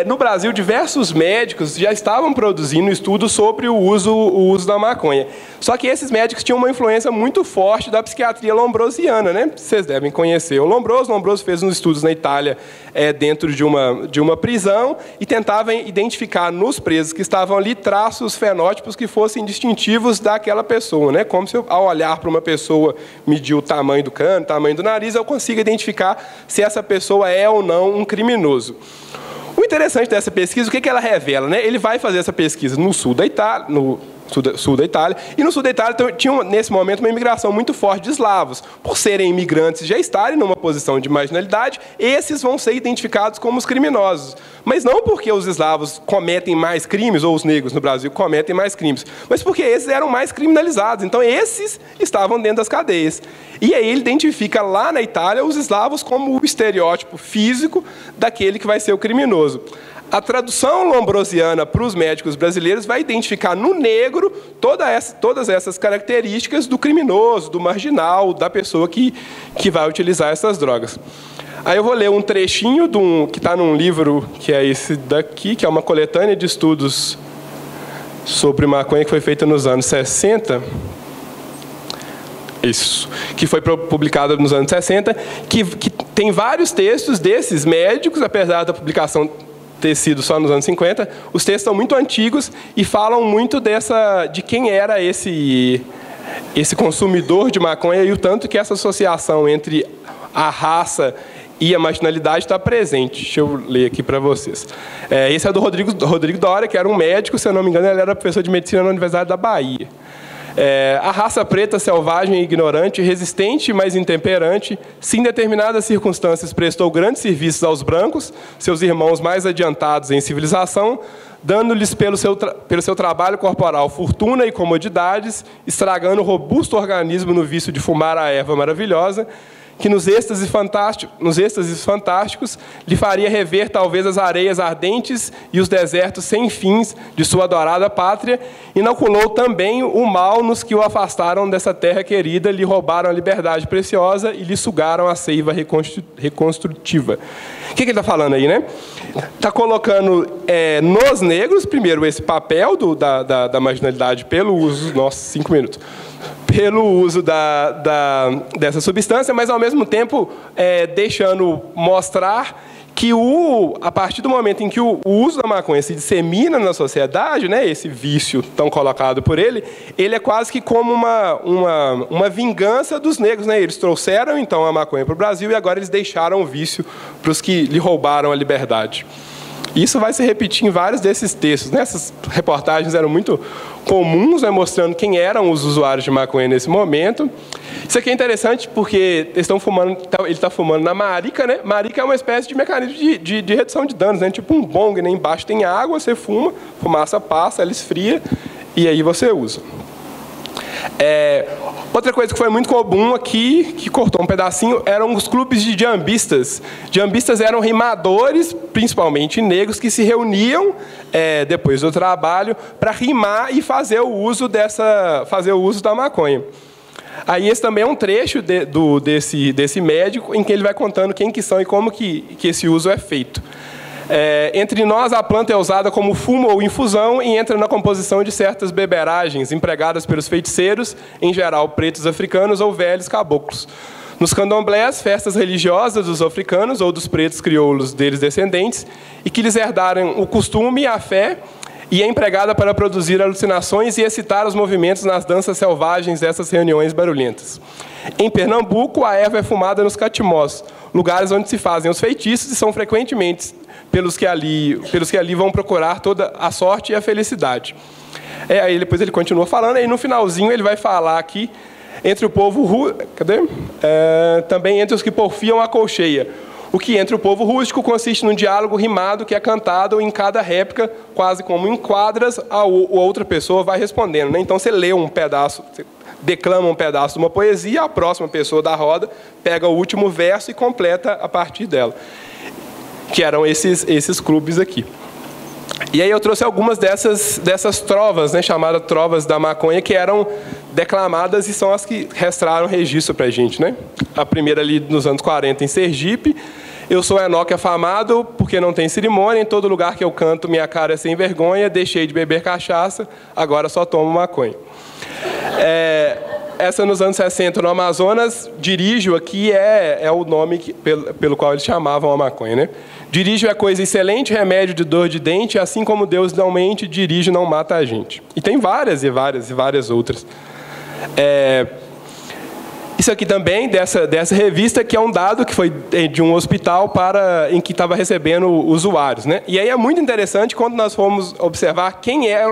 No Brasil, diversos médicos já estavam produzindo estudos sobre o uso da maconha. Só que esses médicos tinham uma influência muito forte da psiquiatria lombrosiana, né? Vocês devem conhecer o Lombroso. Lombroso fez uns estudos na Itália, dentro de uma prisão, e tentava identificar nos presos que estavam ali traços fenótipos que fossem distintivos daquela pessoa, né? Como se eu, ao olhar para uma pessoa, medir o tamanho do cano, o tamanho do nariz, eu consiga identificar se essa pessoa é ou não um criminoso. O interessante dessa pesquisa, o que ela revela, né? Ele vai fazer essa pesquisa no sul da Itália, e no sul da Itália tinha, nesse momento, uma imigração muito forte de eslavos. Por serem imigrantes e já estarem numa posição de marginalidade, esses vão ser identificados como os criminosos. Mas não porque os eslavos cometem mais crimes, ou os negros no Brasil cometem mais crimes, mas porque esses eram mais criminalizados. Então, esses estavam dentro das cadeias. E aí ele identifica lá na Itália os eslavos como o estereótipo físico daquele que vai ser o criminoso. A tradução lombrosiana para os médicos brasileiros vai identificar no negro todas essas características do criminoso, do marginal, da pessoa que vai utilizar essas drogas. Aí eu vou ler um trechinho que está num livro, que é esse daqui, que é uma coletânea de estudos sobre maconha que foi feita nos anos 60. Isso, que foi publicado nos anos 60, que tem vários textos desses médicos, apesar da publicação ter sido só nos anos 50, os textos são muito antigos e falam muito de quem era esse consumidor de maconha e o tanto que essa associação entre a raça e a marginalidade está presente. Deixa eu ler aqui para vocês. Esse é do Rodrigo Doria, que era um médico, se eu não me engano, ele era professor de medicina na Universidade da Bahia. A raça preta, selvagem e ignorante, resistente, mas intemperante, se em determinadas circunstâncias prestou grandes serviços aos brancos, seus irmãos mais adiantados em civilização, dando-lhes pelo seu trabalho corporal fortuna e comodidades, estragando o robusto organismo no vício de fumar a erva maravilhosa, que nos êxtases fantásticos lhe faria rever talvez as areias ardentes e os desertos sem fins de sua adorada pátria, inoculou também o mal nos que o afastaram dessa terra querida, lhe roubaram a liberdade preciosa e lhe sugaram a seiva reconstrutiva. O que ele está falando aí, né? Está colocando nos negros, primeiro, esse papel da marginalidade pelo uso... Nossa, 5 minutos. Pelo uso dessa substância, mas, ao mesmo tempo, deixando mostrar que, a partir do momento em que o uso da maconha se dissemina na sociedade, né, esse vício tão colocado por ele é quase que como uma vingança dos negros. Né? Eles trouxeram, então, a maconha para o Brasil e agora eles deixaram o vício para os que lhe roubaram a liberdade. Isso vai se repetir em vários desses textos. Né? Essas reportagens eram muito comuns, né, mostrando quem eram os usuários de maconha nesse momento. Isso aqui é interessante porque ele está fumando na marica. Né? Marica é uma espécie de mecanismo de redução de danos, né? Tipo um bong, né? Embaixo tem água, você fuma, fumaça passa, ela esfria e aí você usa. Outra coisa que foi muito comum aqui, que cortou um pedacinho, eram os clubes de jambistas. Jambistas eram rimadores, principalmente negros, que se reuniam depois do trabalho para rimar e fazer o uso da maconha. Aí esse também é um trecho desse médico em que ele vai contando quem que são e como que esse uso é feito. Entre nós, a planta é usada como fumo ou infusão e entra na composição de certas beberagens empregadas pelos feiticeiros, em geral pretos africanos ou velhos caboclos. Nos candomblés, festas religiosas dos africanos ou dos pretos crioulos deles descendentes, e que lhes herdaram o costume e a fé, e é empregada para produzir alucinações e excitar os movimentos nas danças selvagens dessas reuniões barulhentas. Em Pernambuco, a erva é fumada nos catimós, lugares onde se fazem os feitiços e são frequentemente pelos que ali vão procurar toda a sorte e a felicidade. Aí depois ele continua falando, e no finalzinho ele vai falar aqui, entre o povo também entre os que porfiam a colcheia. O que entre o povo rústico consiste num diálogo rimado que é cantado em cada réplica, quase como em quadras, a outra pessoa vai respondendo, né? Então você lê um pedaço, você declama um pedaço de uma poesia, a próxima pessoa da roda pega o último verso e completa a partir dela. Que eram esses clubes aqui. E aí eu trouxe algumas dessas trovas, né, chamadas trovas da maconha, que eram declamadas e são as que restaram registro para a gente, né? A primeira ali nos anos 40 em Sergipe: eu sou Enoque afamado, porque não tem cerimônia, em todo lugar que eu canto minha cara é sem vergonha, deixei de beber cachaça, agora só tomo maconha. Essa nos anos 60 no Amazonas, dirígio aqui é o nome pelo qual eles chamavam a maconha, né? Dirígio é coisa excelente, remédio de dor de dente, assim como Deus não mente, dirígio não mata a gente. E tem várias e várias e várias outras. Isso aqui também, dessa revista, que é um dado que foi de um hospital em que estava recebendo usuários, né? E aí é muito interessante quando nós fomos observar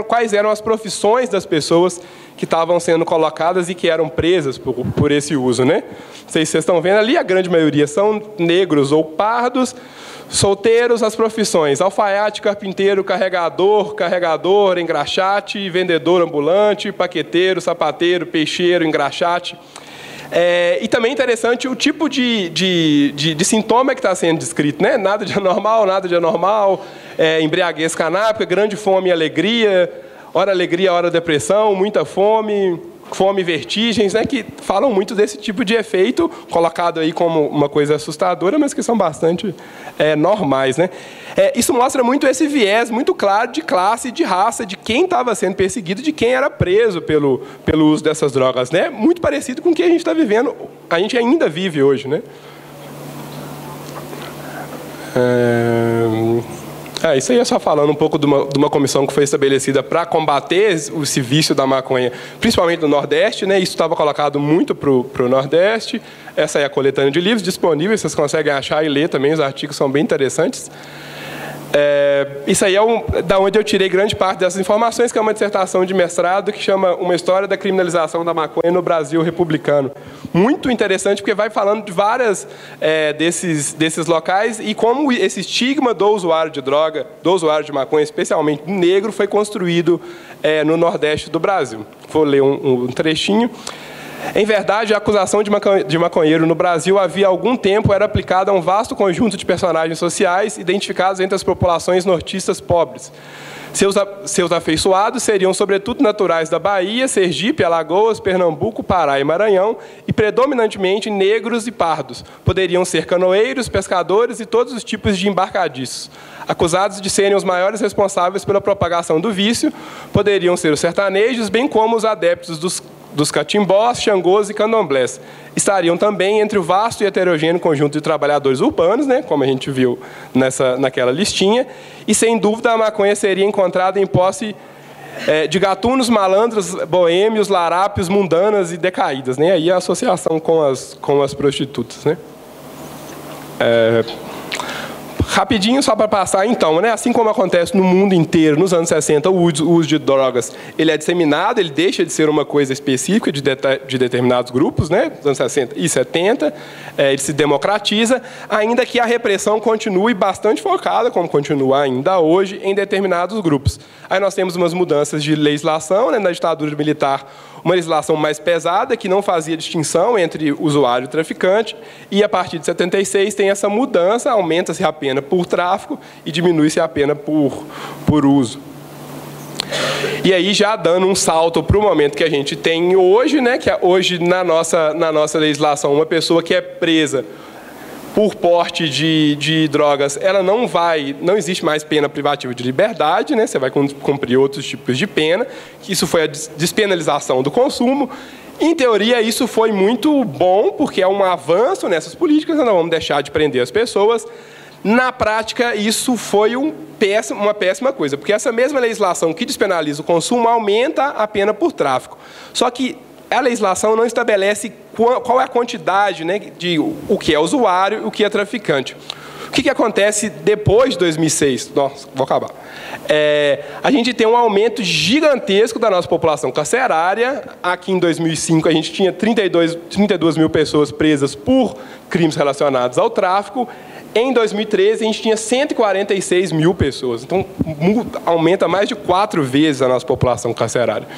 quais eram as profissões das pessoas que estavam sendo colocadas e que eram presas por esse uso, né? Não sei se vocês estão vendo ali, a grande maioria são negros ou pardos, solteiros. As profissões: alfaiate, carpinteiro, carregador, engraxate, vendedor ambulante, paqueteiro, sapateiro, peixeiro, engraxate. E também interessante o tipo de sintoma que está sendo descrito, né? Nada de anormal, embriaguez canábica, grande fome e alegria, hora depressão, muita fome e vertigens, né? Que falam muito desse tipo de efeito, colocado aí como uma coisa assustadora, mas que são bastante normais, né? Isso mostra muito esse viés muito claro de classe, de raça, de quem estava sendo perseguido, de quem era preso pelo uso dessas drogas, né? Muito parecido com o que a gente está vivendo, a gente ainda vive hoje, né? Isso aí é só falando um pouco de uma comissão que foi estabelecida para combater esse vício da maconha, principalmente no Nordeste, né? Isso estava colocado muito para o Nordeste. Essa é a coletânea de livros disponíveis, vocês conseguem achar e ler também, os artigos são bem interessantes. Isso aí é da onde eu tirei grande parte dessas informações, que é uma dissertação de mestrado que chama Uma História da Criminalização da Maconha no Brasil Republicano. Muito interessante, porque vai falando de várias desses locais e como esse estigma do usuário de droga, do usuário de maconha, especialmente negro, foi construído no Nordeste do Brasil. Vou ler um trechinho. Em verdade, a acusação de maconheiro no Brasil havia algum tempo era aplicada a um vasto conjunto de personagens sociais identificados entre as populações nortistas pobres. Seus afeiçoados seriam sobretudo naturais da Bahia, Sergipe, Alagoas, Pernambuco, Pará e Maranhão, e predominantemente negros e pardos. Poderiam ser canoeiros, pescadores e todos os tipos de embarcadiços. Acusados de serem os maiores responsáveis pela propagação do vício, poderiam ser os sertanejos, bem como os adeptos dos catimbós, xangôs e candomblés. Estariam também entre o vasto e heterogêneo conjunto de trabalhadores urbanos, né, como a gente viu naquela listinha, e sem dúvida a maconha seria encontrada em posse de gatunos, malandros, boêmios, larápios, mundanas e decaídas, né? Aí a associação com as prostitutas, né? Rapidinho, só para passar, então, né? Assim como acontece no mundo inteiro, nos anos 60, o uso de drogas ele é disseminado, ele deixa de ser uma coisa específica de determinados grupos, né? Nos anos 60 e 70, ele se democratiza, ainda que a repressão continue bastante focada, como continua ainda hoje, em determinados grupos. Aí nós temos umas mudanças de legislação, né? Na ditadura militar, uma legislação mais pesada, que não fazia distinção entre usuário e traficante, e a partir de 76 tem essa mudança, aumenta-se a pena por tráfico e diminui-se a pena por uso. E aí, já dando um salto para o momento que a gente tem hoje, né, que hoje na nossa legislação, uma pessoa que é presa por porte de drogas, ela não existe mais pena privativa de liberdade, né? Você vai cumprir outros tipos de pena, que isso foi a despenalização do consumo. Em teoria, isso foi muito bom, porque é um avanço nessas políticas, nós não vamos deixar de prender as pessoas. Na prática, isso foi uma péssima coisa, porque essa mesma legislação que despenaliza o consumo aumenta a pena por tráfico. Só que a legislação não estabelece qual é a quantidade, né, de o que é usuário e o que é traficante. O que acontece depois de 2006? Nossa, vou acabar. A gente tem um aumento gigantesco da nossa população carcerária. Aqui em 2005 a gente tinha 32 mil pessoas presas por crimes relacionados ao tráfico. Em 2013, a gente tinha 146 mil pessoas. Então, aumenta mais de 4 vezes a nossa população carcerária.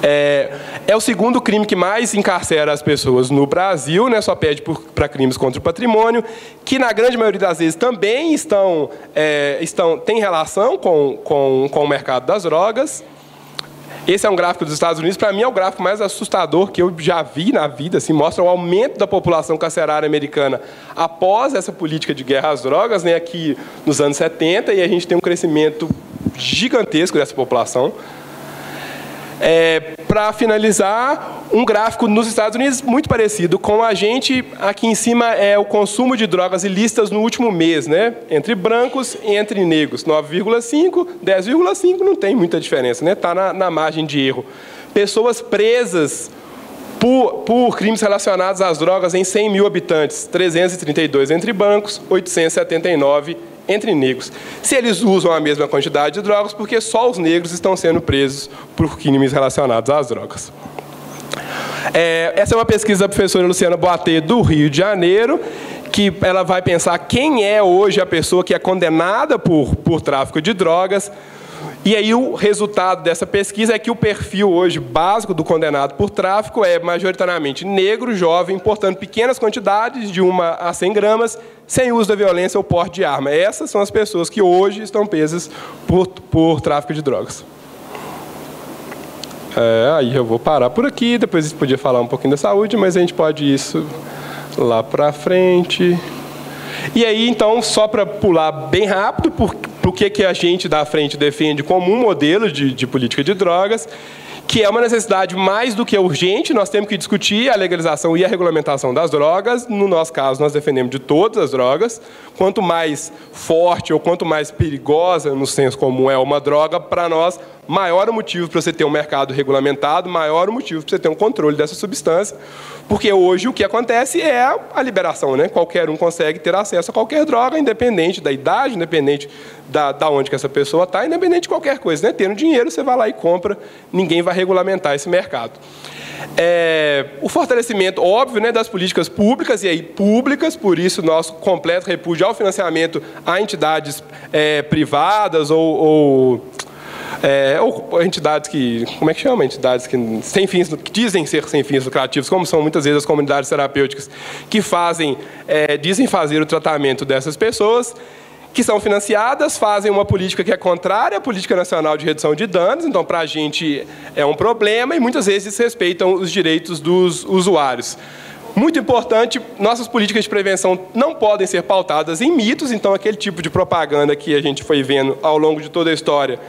É o segundo crime que mais encarcera as pessoas no Brasil, né? Só pede para crimes contra o patrimônio, que, na grande maioria das vezes, também têm relação com o mercado das drogas. Esse é um gráfico dos Estados Unidos, para mim é o gráfico mais assustador que eu já vi na vida, assim, mostra o aumento da população carcerária americana após essa política de guerra às drogas, né, aqui nos anos 70, e a gente tem um crescimento gigantesco dessa população. Para finalizar, um gráfico nos Estados Unidos muito parecido com a gente. Aqui em cima é o consumo de drogas ilícitas no último mês, né? Entre brancos e entre negros. 9,5, 10,5, não tem muita diferença, né? Está na margem de erro. Pessoas presas por crimes relacionados às drogas em 100 mil habitantes. 332 entre brancos, 879 entre negros. Se eles usam a mesma quantidade de drogas, porque só os negros estão sendo presos por crimes relacionados às drogas. Essa é uma pesquisa da professora Luciana Boatê, do Rio de Janeiro, que ela vai pensar quem é hoje a pessoa que é condenada por tráfico de drogas. E aí o resultado dessa pesquisa é que o perfil hoje básico do condenado por tráfico é majoritariamente negro, jovem, portando pequenas quantidades, de 1 a 100 gramas, sem uso da violência ou porte de arma. Essas são as pessoas que hoje estão presas por tráfico de drogas. Aí eu vou parar por aqui, depois a gente podia falar um pouquinho da saúde, mas a gente pode ir isso lá para frente. E aí, então, só para pular bem rápido, por que a gente da frente defende como um modelo de política de drogas, que é uma necessidade mais do que urgente. Nós temos que discutir a legalização e a regulamentação das drogas. No nosso caso, nós defendemos de todas as drogas. Quanto mais forte ou quanto mais perigosa, no senso comum, é uma droga, para nós, maior o motivo para você ter um mercado regulamentado, maior o motivo para você ter um controle dessa substância, porque hoje o que acontece é a liberação, né? Qualquer um consegue ter acesso a qualquer droga, independente da idade, independente da onde que essa pessoa está, independente de qualquer coisa, né? Tendo dinheiro, você vai lá e compra, ninguém vai regulamentar esse mercado. O fortalecimento, óbvio, né, das políticas públicas, e aí públicas, por isso nosso completo repúdio ao financiamento a entidades privadas ou entidades que, como é que chama? Entidades que dizem ser sem fins lucrativos, como são muitas vezes as comunidades terapêuticas que dizem fazer o tratamento dessas pessoas, que são financiadas, fazem uma política que é contrária à Política Nacional de Redução de Danos, então para a gente é um problema, e muitas vezes desrespeitam os direitos dos usuários. Muito importante, nossas políticas de prevenção não podem ser pautadas em mitos, então aquele tipo de propaganda que a gente foi vendo ao longo de toda a história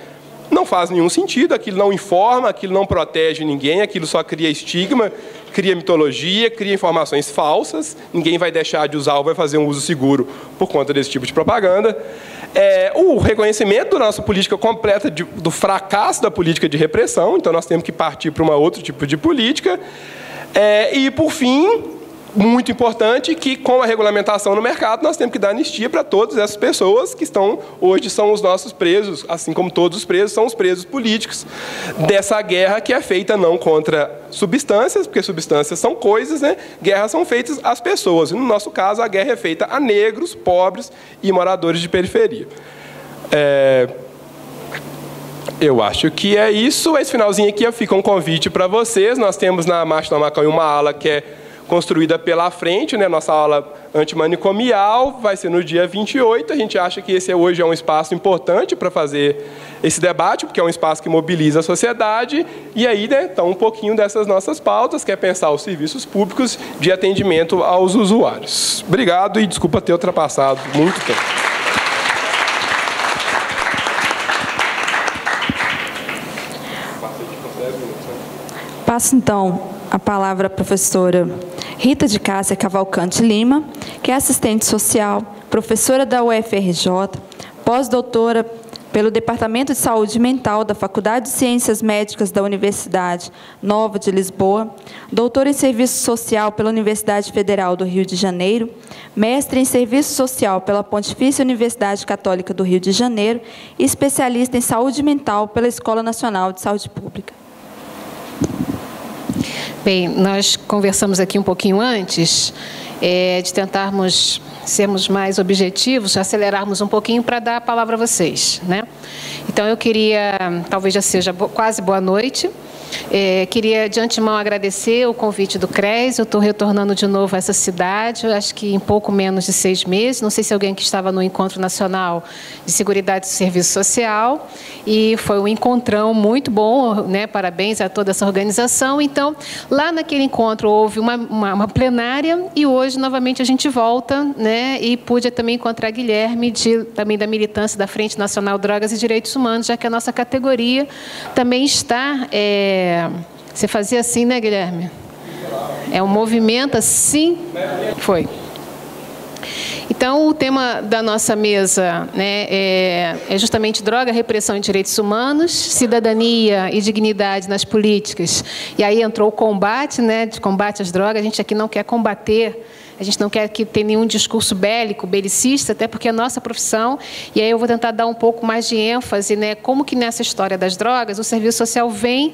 não faz nenhum sentido, aquilo não informa, aquilo não protege ninguém, aquilo só cria estigma, cria mitologia, cria informações falsas, ninguém vai deixar de usar ou vai fazer um uso seguro por conta desse tipo de propaganda. O reconhecimento da nossa política completa, do fracasso da política de repressão, então nós temos que partir para um outro tipo de política. E, por fim, muito importante, que com a regulamentação no mercado nós temos que dar anistia para todas essas pessoas que hoje são os nossos presos, assim como todos os presos são os presos políticos dessa guerra que é feita não contra substâncias, porque substâncias são coisas, né? Guerras são feitas às pessoas, e no nosso caso a guerra é feita a negros, pobres e moradores de periferia. Eu acho que é isso. Esse finalzinho aqui fica um convite para vocês. Nós temos na Marcha da Maconha uma ala que é construída pela frente, né? Nossa aula antimanicomial vai ser no dia 28. A gente acha que esse hoje é um espaço importante para fazer esse debate, porque é um espaço que mobiliza a sociedade. E aí, né, então, um pouquinho dessas nossas pautas, que é pensar os serviços públicos de atendimento aos usuários. Obrigado e desculpa ter ultrapassado muito tempo. Passo, então, a palavra à professora Rita de Cássia Cavalcante Lima, que é assistente social, professora da UFRJ, pós-doutora pelo Departamento de Saúde Mental da Faculdade de Ciências Médicas da Universidade Nova de Lisboa, doutora em Serviço Social pela Universidade Federal do Rio de Janeiro, mestre em Serviço Social pela Pontifícia Universidade Católica do Rio de Janeiro e especialista em Saúde Mental pela Escola Nacional de Saúde Pública. Bem, nós conversamos aqui um pouquinho antes de tentarmos sermos mais objetivos, acelerarmos um pouquinho para dar a palavra a vocês, né? Então, eu queria, talvez já seja quase boa noite, queria de antemão agradecer o convite do CRES. Eu estou retornando de novo a essa cidade, eu acho que em pouco menos de 6 meses, não sei se alguém que estava no Encontro Nacional de Seguridade e Serviço Social, e foi um encontrão muito bom, né? Parabéns a toda essa organização. Então, lá naquele encontro houve uma plenária, e hoje novamente a gente volta, né? E pude também encontrar Guilherme, também da militância da Frente Nacional Drogas e Direitos Humanos, já que a nossa categoria também está... Você fazia assim, né, Guilherme? É um movimento assim? Foi. Então, o tema da nossa mesa, né, é justamente droga, repressão e direitos humanos, cidadania e dignidade nas políticas. E aí entrou o combate, né, de combate às drogas. A gente aqui não quer combater, a gente não quer que tenha nenhum discurso bélico, belicista, até porque é a nossa profissão, e aí eu vou tentar dar um pouco mais de ênfase, né, como que nessa história das drogas, o serviço social vem,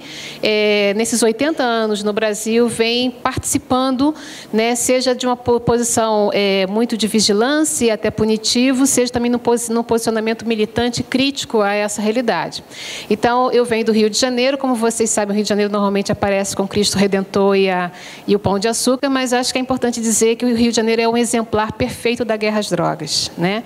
nesses 80 anos no Brasil, vem participando, né, seja de uma posição muito de vigilância e até punitivo, seja também no posicionamento militante crítico a essa realidade. Então, eu venho do Rio de Janeiro, como vocês sabem, o Rio de Janeiro normalmente aparece com Cristo Redentor e o Pão de Açúcar, mas acho que é importante dizer que o Rio de Janeiro é um exemplar perfeito da guerra às drogas, né?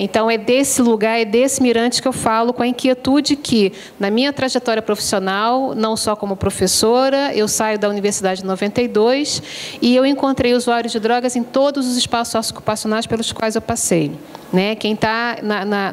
Então, é desse lugar, é desse mirante que eu falo com a inquietude que, na minha trajetória profissional, não só como professora, eu saio da Universidade em 92 e eu encontrei usuários de drogas em todos os espaços socioocupacionais pelos quais eu passei. Né? Quem está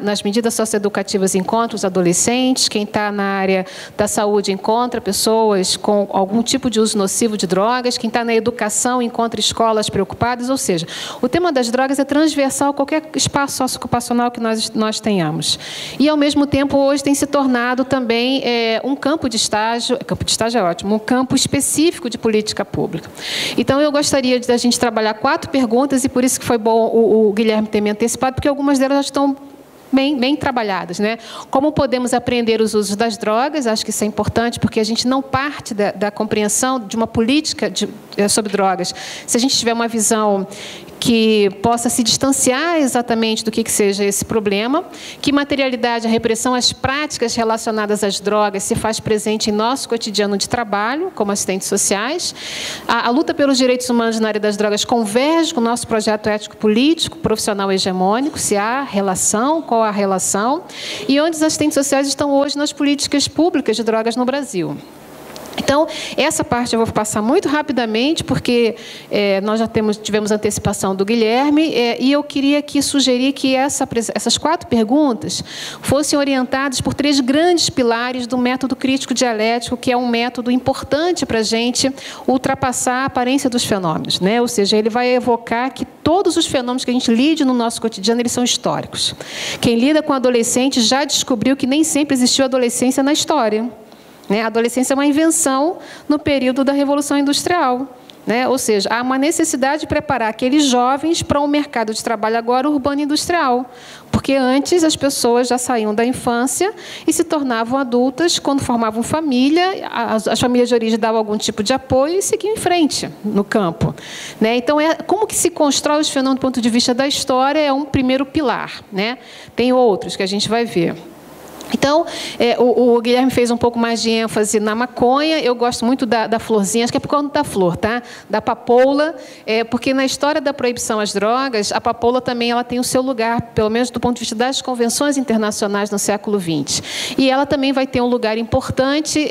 nas medidas socioeducativas encontra os adolescentes, quem está na área da saúde encontra pessoas com algum tipo de uso nocivo de drogas, quem está na educação encontra escolas preocupadas, ou seja, o tema das drogas é transversal a qualquer espaço socioocupacional que nós tenhamos. E, ao mesmo tempo, hoje tem se tornado também um campo de estágio é ótimo, um campo específico de política pública. Então, eu gostaria de a gente trabalhar 4 perguntas, e por isso que foi bom o Guilherme ter me antecipado, porque algumas delas já estão bem trabalhadas, né? Como podemos aprender os usos das drogas? Acho que isso é importante, porque a gente não parte da compreensão de uma política sobre drogas. Se a gente tiver uma visão que possa se distanciar exatamente do que seja esse problema, que materialidade, a repressão, as práticas relacionadas às drogas se faz presente em nosso cotidiano de trabalho, como assistentes sociais. A luta pelos direitos humanos na área das drogas converge com o nosso projeto ético-político, profissional hegemônico, se há relação, qual a relação, e onde os assistentes sociais estão hoje nas políticas públicas de drogas no Brasil. Então, essa parte eu vou passar muito rapidamente, porque nós já tivemos antecipação do Guilherme, e eu queria sugerir que essas 4 perguntas fossem orientadas por 3 grandes pilares do método crítico dialético, que é um método importante para a gente ultrapassar a aparência dos fenômenos, né? Ou seja, ele vai evocar que todos os fenômenos que a gente lide no nosso cotidiano, eles são históricos. Quem lida com adolescentes já descobriu que nem sempre existiu adolescência na história. A adolescência é uma invenção no período da Revolução Industrial. Né? Ou seja, há uma necessidade de preparar aqueles jovens para um mercado de trabalho agora urbano e industrial. Porque antes as pessoas já saíam da infância e se tornavam adultas quando formavam família, as famílias de origem davam algum tipo de apoio e seguiam em frente no campo. Né? Então, como que se constrói os fenômenos do ponto de vista da história é um primeiro pilar. Né? Tem outros que a gente vai ver. Então, o Guilherme fez um pouco mais de ênfase na maconha. Eu gosto muito da florzinha, acho que é por conta da flor, tá? Da papoula, porque na história da proibição às drogas, a papoula também ela tem o seu lugar, pelo menos do ponto de vista das convenções internacionais no século XX. E ela também vai ter um lugar importante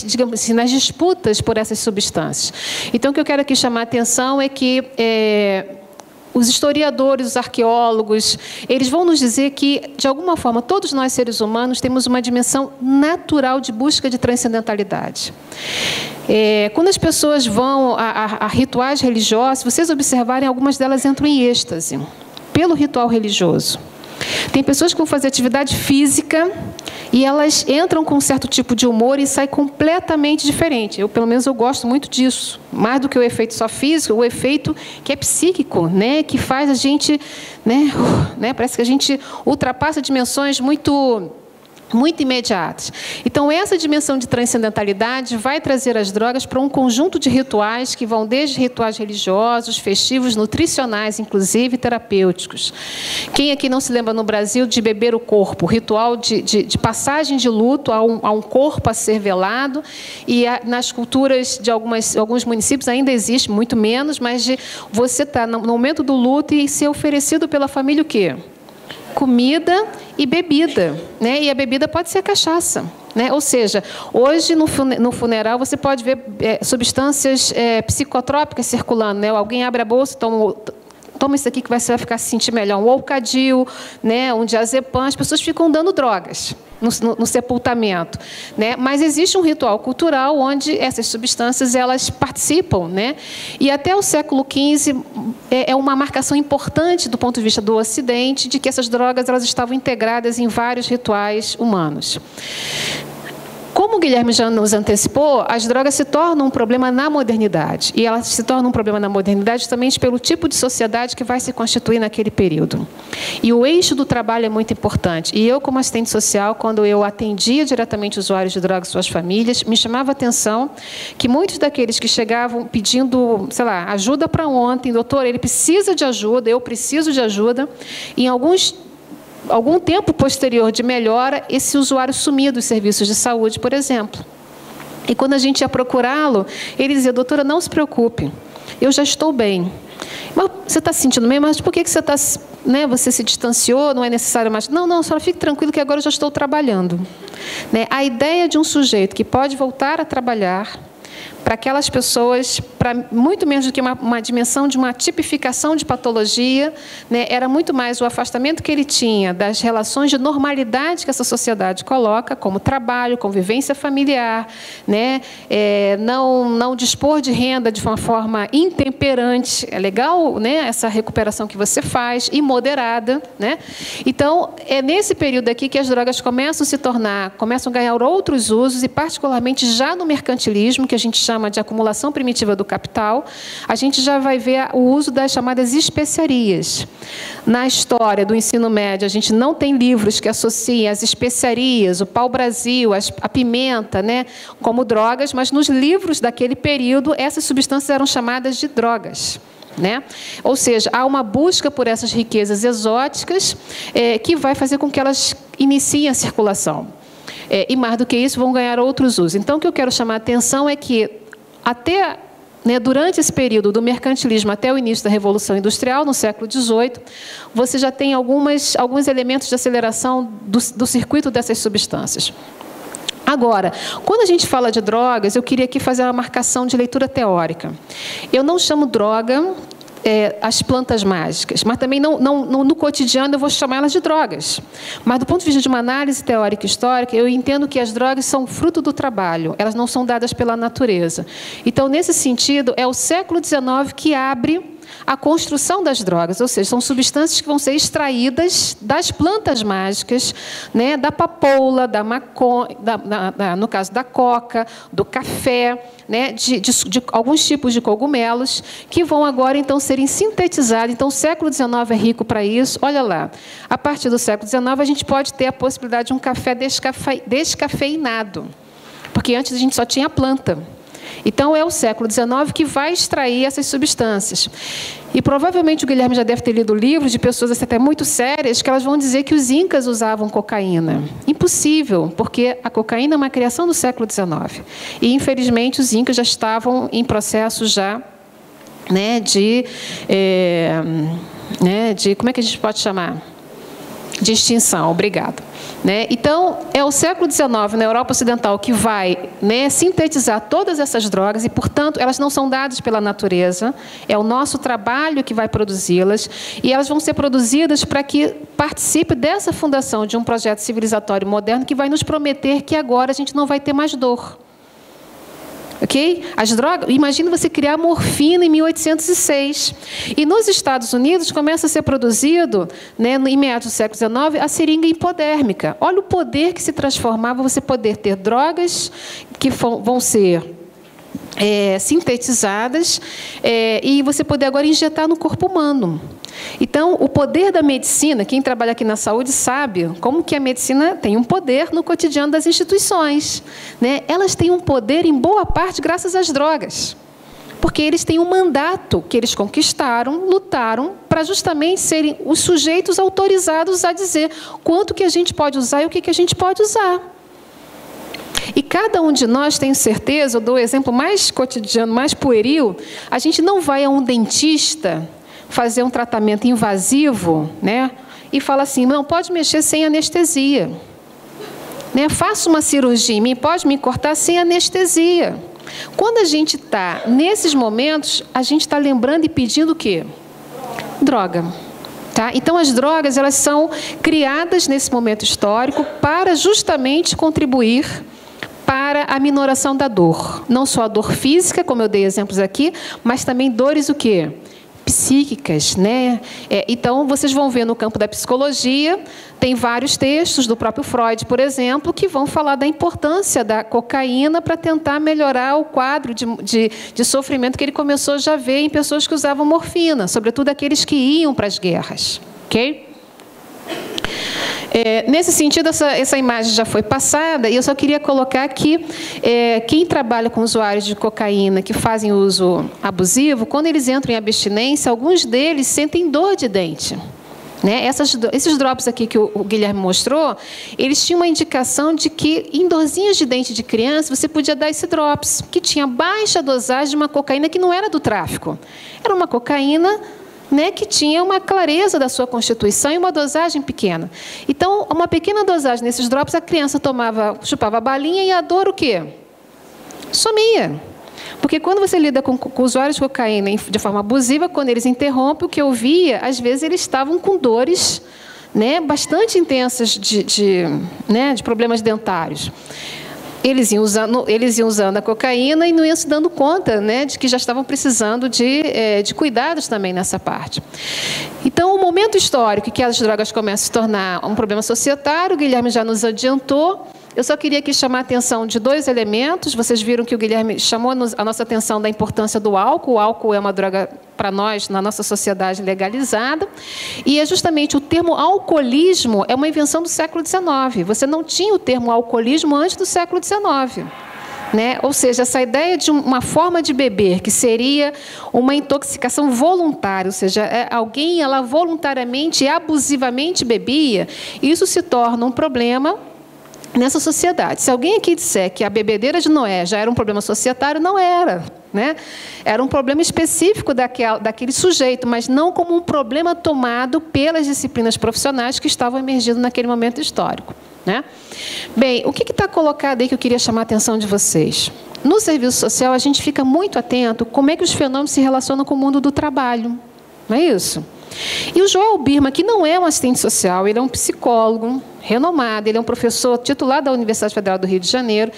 digamos assim, nas disputas por essas substâncias. Então, o que eu quero aqui chamar a atenção é que os historiadores, os arqueólogos, eles vão nos dizer que, de alguma forma, todos nós, seres humanos, temos uma dimensão natural de busca de transcendentalidade. Quando as pessoas vão a rituais religiosos, se vocês observarem, algumas delas entram em êxtase, pelo ritual religioso. Tem pessoas que vão fazer atividade física e elas entram com um certo tipo de humor e saem completamente diferente. Pelo menos, eu gosto muito disso. Mais do que o efeito só físico, o efeito que é psíquico, né? Que faz a gente, né? Parece que a gente ultrapassa dimensões muito imediatas. Então, essa dimensão de transcendentalidade vai trazer as drogas para um conjunto de rituais que vão desde rituais religiosos, festivos, nutricionais, inclusive terapêuticos. Quem aqui não se lembra no Brasil de beber o corpo? O ritual de passagem de luto a um corpo a ser velado, e nas culturas de alguns municípios ainda existe, muito menos, mas de você estar no momento do luto e ser oferecido pela família o quê? Comida e bebida, né? E a bebida pode ser cachaça, né? Ou seja, hoje no funeral você pode ver substâncias psicotrópicas circulando, né? Alguém abre a bolsa, toma isso aqui que você vai ficar se sentir melhor, um Ocadil, né? Um diazepam. As pessoas ficam dando drogas no sepultamento, né? Mas existe um ritual cultural onde essas substâncias elas participam, né? E até o século XV é uma marcação importante do ponto de vista do Ocidente de que essas drogas elas estavam integradas em vários rituais humanos. Como o Guilherme já nos antecipou, as drogas se tornam um problema na modernidade. E elas se tornam um problema na modernidade justamente pelo tipo de sociedade que vai se constituir naquele período. E o eixo do trabalho é muito importante. E eu, como assistente social, quando eu atendia diretamente usuários de drogas e suas famílias, me chamava a atenção que muitos daqueles que chegavam pedindo, sei lá, ajuda para ontem, doutor, ele precisa de ajuda, eu preciso de ajuda, em algum tempo posterior de melhora, esse usuário sumia dos serviços de saúde, por exemplo. E quando a gente ia procurá-lo, ele dizia, doutora, não se preocupe, eu já estou bem. Mas você está se sentindo bem? Mas por que você está, né, você se distanciou, não é necessário mais? Não, só fique tranquilo que agora eu já estou trabalhando. Né? A ideia de um sujeito que pode voltar a trabalhar, para aquelas pessoas, para muito menos do que uma dimensão de uma tipificação de patologia, né, era muito mais o afastamento que ele tinha das relações de normalidade que essa sociedade coloca, como trabalho, convivência familiar, né, não dispor de renda de uma forma intemperante. É legal, né, essa recuperação que você faz, imoderada, né? Então, é nesse período aqui que as drogas começam a ganhar outros usos, e particularmente já no mercantilismo, que a gente chama de acumulação primitiva do capital, a gente já vai ver o uso das chamadas especiarias. Na história do ensino médio, a gente não tem livros que associem as especiarias, o pau-brasil, a pimenta, né, como drogas, mas nos livros daquele período, essas substâncias eram chamadas de drogas. Né? Ou seja, há uma busca por essas riquezas exóticas que vai fazer com que elas iniciem a circulação. E mais do que isso, vão ganhar outros usos. Então, o que eu quero chamar a atenção é que durante esse período do mercantilismo até o início da Revolução Industrial, no século XVIII, você já tem alguns elementos de aceleração do circuito dessas substâncias. Agora, quando a gente fala de drogas, eu queria aqui fazer uma marcação de leitura teórica. Eu não chamo droga as plantas mágicas, mas também no cotidiano eu vou chamar elas de drogas. Mas do ponto de vista de uma análise teórica e histórica, eu entendo que as drogas são fruto do trabalho, elas não são dadas pela natureza. Então, nesse sentido, é o século XIX que abre a construção das drogas, ou seja, são substâncias que vão ser extraídas das plantas mágicas, né, da papoula, da maconha, no caso da coca, do café, né, de alguns tipos de cogumelos, que vão agora, então, serem sintetizados. Então, o século XIX é rico para isso. Olha lá, a partir do século XIX, a gente pode ter a possibilidade de um café descafeinado, porque antes a gente só tinha a planta. Então, é o século XIX que vai extrair essas substâncias. E provavelmente o Guilherme já deve ter lido livros de pessoas até muito sérias que elas vão dizer que os incas usavam cocaína. Impossível, porque a cocaína é uma criação do século XIX. E, infelizmente, os incas já estavam em processo já, né, de como é que a gente pode chamar? De extinção, obrigado. Né? Então, é o século XIX, na Europa Ocidental, que vai, né, sintetizar todas essas drogas e, portanto, elas não são dadas pela natureza, é o nosso trabalho que vai produzi-las, e elas vão ser produzidas para que participe dessa fundação de um projeto civilizatório moderno que vai nos prometer que agora a gente não vai ter mais dor. Ok? As drogas, imagina você criar morfina em 1806. E nos Estados Unidos começa a ser produzido, né, em meados do século XIX, a seringa hipodérmica. Olha o poder que se transformava você poder ter drogas que vão ser sintetizadas e você poder agora injetar no corpo humano. Então, o poder da medicina, quem trabalha aqui na saúde sabe como que a medicina tem um poder no cotidiano das instituições, né? Elas têm um poder, em boa parte, graças às drogas. Porque eles têm um mandato que eles conquistaram, lutaram, para justamente serem os sujeitos autorizados a dizer quanto que a gente pode usar e o que a gente pode usar. E cada um de nós, tenho certeza, eu dou o exemplo mais cotidiano, mais pueril, a gente não vai a um dentista fazer um tratamento invasivo, né? E fala assim, não, pode mexer sem anestesia. Né? Faça uma cirurgia em mim, pode me cortar sem anestesia. Quando a gente está nesses momentos, a gente está lembrando e pedindo o quê? Droga. Tá? Então, as drogas, elas são criadas nesse momento histórico para justamente contribuir para a minoração da dor. Não só a dor física, como eu dei exemplos aqui, mas também dores o quê? Psíquicas, né? Então, vocês vão ver no campo da psicologia, tem vários textos do próprio Freud, por exemplo, que vão falar da importância da cocaína para tentar melhorar o quadro de sofrimento que ele começou já a ver em pessoas que usavam morfina, sobretudo aqueles que iam para as guerras. Ok? Nesse sentido, essa imagem já foi passada, e eu só queria colocar aqui, quem trabalha com usuários de cocaína que fazem uso abusivo, quando eles entram em abstinência, alguns deles sentem dor de dente. Né? Esses drops aqui que o Guilherme mostrou, eles tinham uma indicação de que em dorzinhas de dente de criança você podia dar esse drops, que tinha baixa dosagem de uma cocaína que não era do tráfico. Era uma cocaína, né, que tinha uma clareza da sua constituição e uma dosagem pequena. Então, uma pequena dosagem nesses drops, a criança chupava a balinha e a dor o quê? Sumia. Porque quando você lida com usuários de cocaína de forma abusiva, quando eles interrompem, o que eu via, às vezes eles estavam com dores, né, bastante intensas de problemas dentários. Eles iam usando a cocaína e não iam se dando conta, né, de que já estavam precisando de cuidados também nessa parte. Então, o momento histórico que as drogas começam a se tornar um problema societário, o Guilherme já nos adiantou. Eu só queria aqui chamar a atenção de dois elementos. Vocês viram que o Guilherme chamou a nossa atenção da importância do álcool. O álcool é uma droga, para nós, na nossa sociedade, legalizada. E é justamente o termo alcoolismo é uma invenção do século XIX. Você não tinha o termo alcoolismo antes do século XIX. Né? Ou seja, essa ideia de uma forma de beber, que seria uma intoxicação voluntária, ou seja, alguém ela voluntariamente e abusivamente bebia, isso se torna um problema nessa sociedade. Se alguém aqui disser que a bebedeira de Noé já era um problema societário, não era. Né? Era um problema específico daquele sujeito, mas não como um problema tomado pelas disciplinas profissionais que estavam emergindo naquele momento histórico. Né? Bem, o que está colocado aí que eu queria chamar a atenção de vocês? No serviço social, a gente fica muito atento como é que os fenômenos se relacionam com o mundo do trabalho. Não é isso? E o Joel Birman, que não é um assistente social, ele é um psicólogo renomado, ele é um professor titular da Universidade Federal do Rio de Janeiro,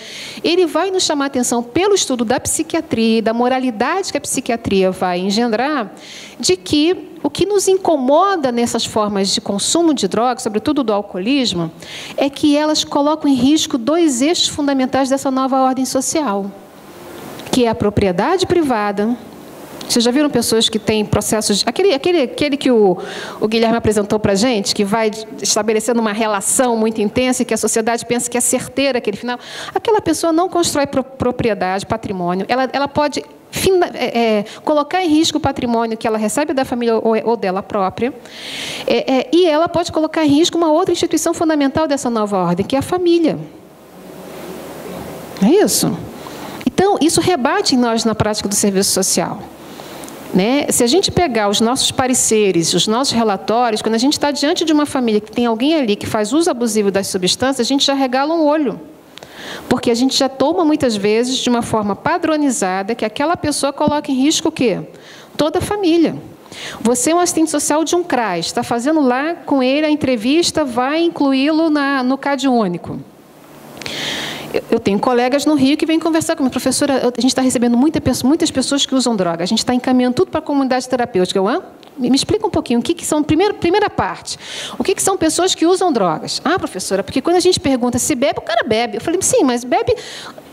ele vai nos chamar a atenção pelo estudo da psiquiatria, da moralidade que a psiquiatria vai engendrar, de que o que nos incomoda nessas formas de consumo de drogas, sobretudo do alcoolismo, é que elas colocam em risco dois eixos fundamentais dessa nova ordem social, que é a propriedade privada Vocês já viram pessoas que têm processos... Aquele que o Guilherme apresentou para a gente, que vai estabelecendo uma relação muito intensa e que a sociedade pensa que é certeira aquele final. Aquela pessoa não constrói propriedade, patrimônio. Ela pode colocar em risco o patrimônio que ela recebe da família ou dela própria. E ela pode colocar em risco uma outra instituição fundamental dessa nova ordem, que é a família. É isso? Então, isso rebate em nós na prática do serviço social. Né? Se a gente pegar os nossos pareceres, os nossos relatórios, quando a gente está diante de uma família que tem alguém ali que faz uso abusivo das substâncias, a gente já regala um olho. Porque a gente já toma, muitas vezes, de uma forma padronizada, que aquela pessoa coloca em risco o quê? Toda a família. Você é um assistente social de um CRAS, está fazendo lá com ele a entrevista, vai incluí-lo no CAD único. Eu tenho colegas no Rio que vêm conversar comigo. Professora, a gente está recebendo muitas pessoas que usam droga. A gente está encaminhando tudo para a comunidade terapêutica. Me explica um pouquinho, o que são, primeira parte, o que são pessoas que usam drogas? Ah, professora, porque quando a gente pergunta se bebe, o cara bebe. Eu falei, sim, mas bebe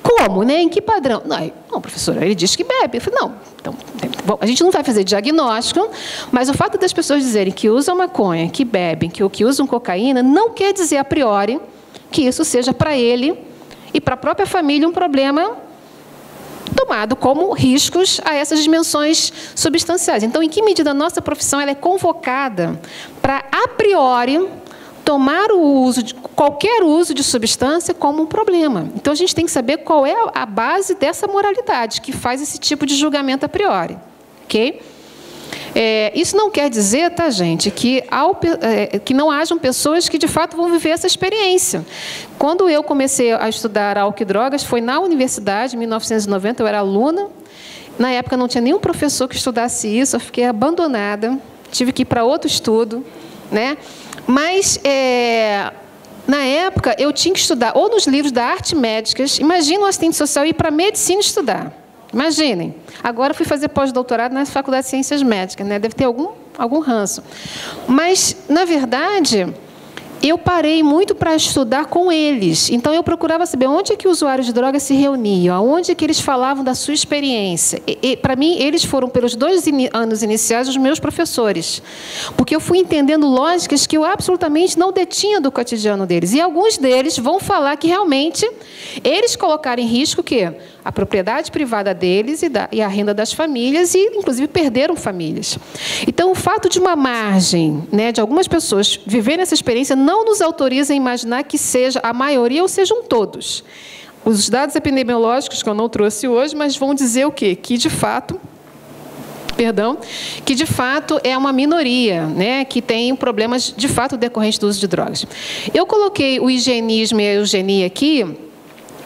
como, né? Em que padrão? Não, professora, ele diz que bebe. Eu falei, não, então, bom, a gente não vai fazer diagnóstico, mas o fato das pessoas dizerem que usam maconha, que bebem, que usam cocaína, não quer dizer a priori que isso seja para ele e para a própria família um problema tomado como riscos a essas dimensões substanciais. Então, em que medida a nossa profissão ela é convocada para, a priori, tomar qualquer uso de substância como um problema? Então, a gente tem que saber qual é a base dessa moralidade que faz esse tipo de julgamento a priori. Ok? Isso não quer dizer, tá, gente, que não hajam pessoas que, de fato, vão viver essa experiência. Quando eu comecei a estudar álcool e drogas, foi na universidade, em 1990, eu era aluna. Na época, não tinha nenhum professor que estudasse isso, eu fiquei abandonada, tive que ir para outro estudo, né? Mas, na época, eu tinha que estudar ou nos livros da arte médicas. Imagina um assistente social ir para a medicina estudar. Imaginem. Agora fui fazer pós-doutorado na Faculdade de Ciências Médicas, né? Deve ter algum ranço. Mas, na verdade, eu parei muito para estudar com eles. Então, eu procurava saber onde é que usuários de drogas se reuniam, aonde é que eles falavam da sua experiência. E para mim, eles foram, pelos 2 anos iniciais, os meus professores. Porque eu fui entendendo lógicas que eu absolutamente não detinha do cotidiano deles. E alguns deles vão falar que, realmente, eles colocaram em risco o quê? A propriedade privada deles e a renda das famílias, e, inclusive, perderam famílias. Então, o fato de uma margem, né, de algumas pessoas viverem essa experiência não nos autoriza a imaginar que seja a maioria ou sejam todos. Os dados epidemiológicos, que eu não trouxe hoje, mas vão dizer o quê? Que, de fato, é uma minoria, né, que tem problemas, de fato, decorrentes do uso de drogas. Eu coloquei o higienismo e a eugenia aqui,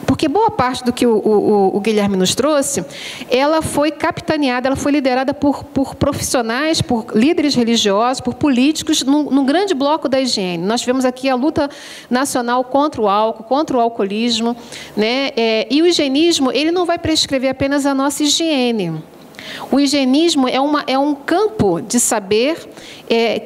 porque boa parte do que o Guilherme nos trouxe, ela foi capitaneada, ela foi liderada por profissionais, por líderes religiosos, por políticos, num grande bloco da higiene. Nós tivemos aqui a luta nacional contra o álcool, contra o alcoolismo, né? E o higienismo, ele não vai prescrever apenas a nossa higiene. O higienismo é um campo de saber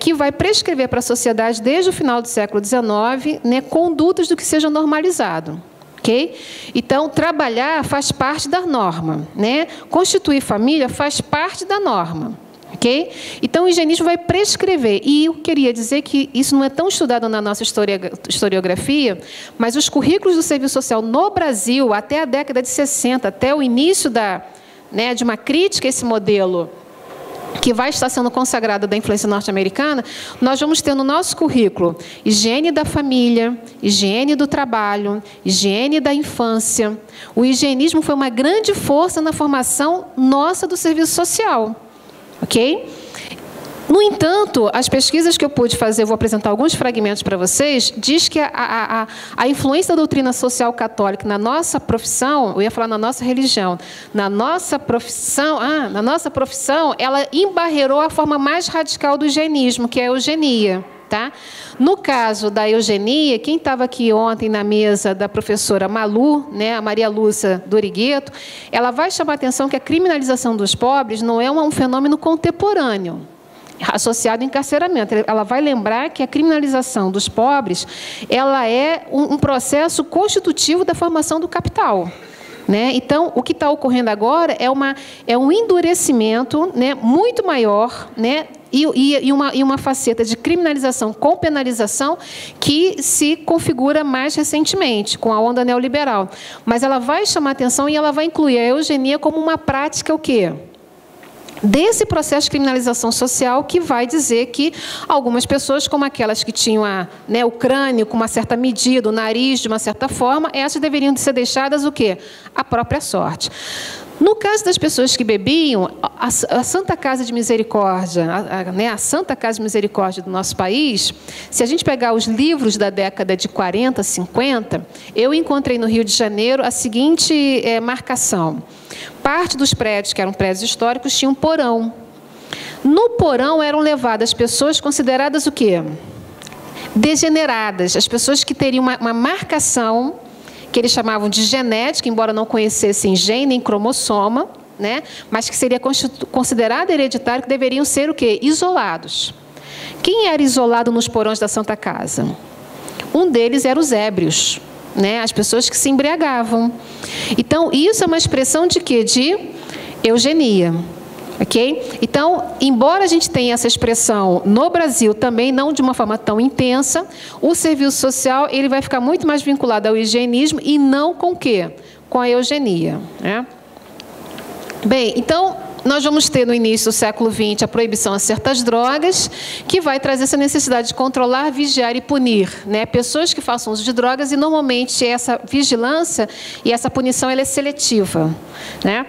que vai prescrever para a sociedade, desde o final do século XIX, né, condutas do que seja normalizado. Okay? Então, trabalhar faz parte da norma, né? Constituir família faz parte da norma. Okay? Então, o higienismo vai prescrever. E eu queria dizer que isso não é tão estudado na nossa historiografia, mas os currículos do serviço social no Brasil, até a década de 60, até o início de uma crítica a esse modelo que vai estar sendo consagrada da influência norte-americana, nós vamos ter no nosso currículo higiene da família, higiene do trabalho, higiene da infância. O higienismo foi uma grande força na formação nossa do serviço social. Ok? No entanto, as pesquisas que eu pude fazer, eu vou apresentar alguns fragmentos para vocês, diz que a influência da doutrina social católica na nossa profissão, eu ia falar na nossa religião, na nossa profissão, ela embarreirou a forma mais radical do higienismo, que é a eugenia. Tá? No caso da eugenia, quem estava aqui ontem na mesa da professora Malu, né, a Maria Lúcia Dorigueto, ela vai chamar a atenção que a criminalização dos pobres não é um fenômeno contemporâneo, associado ao encarceramento. Ela vai lembrar que a criminalização dos pobres ela é um processo constitutivo da formação do capital. né? Então, o que está ocorrendo agora é um endurecimento, né, muito maior, né, e uma faceta de criminalização com penalização que se configura mais recentemente, com a onda neoliberal. Mas ela vai chamar atenção e ela vai incluir a eugenia como uma prática o quê? Desse processo de criminalização social que vai dizer que algumas pessoas, como aquelas que tinham o crânio com uma certa medida, o nariz de uma certa forma, essas deveriam ser deixadas o quê? À própria sorte. No caso das pessoas que bebiam, a Santa Casa de Misericórdia, a Santa Casa de Misericórdia do nosso país, se a gente pegar os livros da década de 40, 50, eu encontrei no Rio de Janeiro a seguinte marcação. Parte dos prédios, que eram prédios históricos, tinha um porão. No porão eram levadas pessoas consideradas o quê? Degeneradas, as pessoas que teriam uma marcação que eles chamavam de genética, embora não conhecessem gene nem cromossoma, né? Mas que seria considerado hereditário, que deveriam ser o quê? Isolados. Quem era isolado nos porões da Santa Casa? Um deles era os ébrios, né? As pessoas que se embriagavam. Então, isso é uma expressão de quê? De eugenia. Ok? Então, embora a gente tenha essa expressão no Brasil também, não de uma forma tão intensa, o serviço social ele vai ficar muito mais vinculado ao higienismo e não com o quê? Com a eugenia. Né? Bem, então, nós vamos ter no início do século XX a proibição a certas drogas, que vai trazer essa necessidade de controlar, vigiar e punir, né? Pessoas que façam uso de drogas e, normalmente, essa vigilância e essa punição ela é seletiva, né?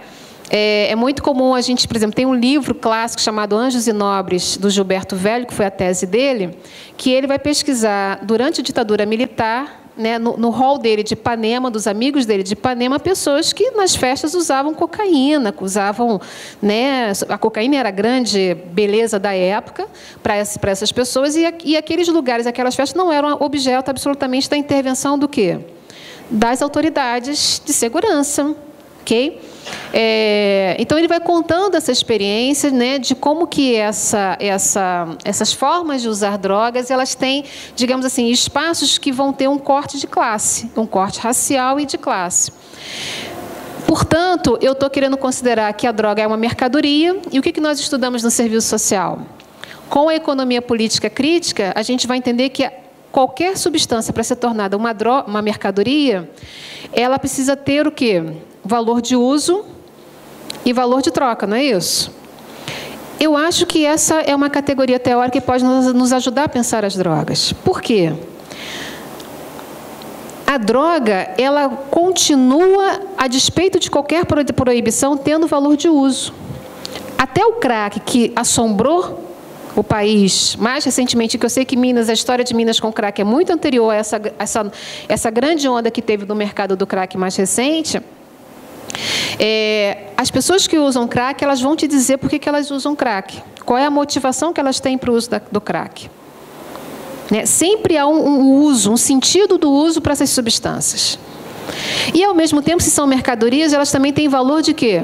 É muito comum a gente, por exemplo, tem um livro clássico chamado Anjos e Nobres, do Gilberto Velho, que foi a tese dele, que ele vai pesquisar, durante a ditadura militar, né, no hall dele de Ipanema, dos amigos dele de Ipanema, pessoas que nas festas usavam cocaína, usavam, né, a cocaína era a grande beleza da época para essas pessoas, e aqueles lugares, aquelas festas não eram objeto absolutamente da intervenção do quê? Das autoridades de segurança. Okay? Então, ele vai contando essa experiência, né, de como que essas formas de usar drogas, elas têm, digamos assim, espaços que vão ter um corte de classe, um corte racial e de classe. Portanto, eu estou querendo considerar que a droga é uma mercadoria, e o que nós estudamos no serviço social? Com a economia política crítica, a gente vai entender que qualquer substância, para ser tornada uma mercadoria, ela precisa ter o quê? Valor de uso e valor de troca, não é isso? Eu acho que essa é uma categoria teórica que pode nos ajudar a pensar as drogas. Por quê? A droga, ela continua, a despeito de qualquer proibição, tendo valor de uso. Até o crack, que assombrou o país mais recentemente, que eu sei que Minas, a história de Minas com crack é muito anterior a essa grande onda que teve no mercado do crack mais recente. As pessoas que usam crack, elas vão te dizer por que elas usam crack. Qual é a motivação que elas têm para o uso do crack. Né? Sempre há um uso, um sentido do uso para essas substâncias. E, ao mesmo tempo, se são mercadorias, elas também têm valor de quê?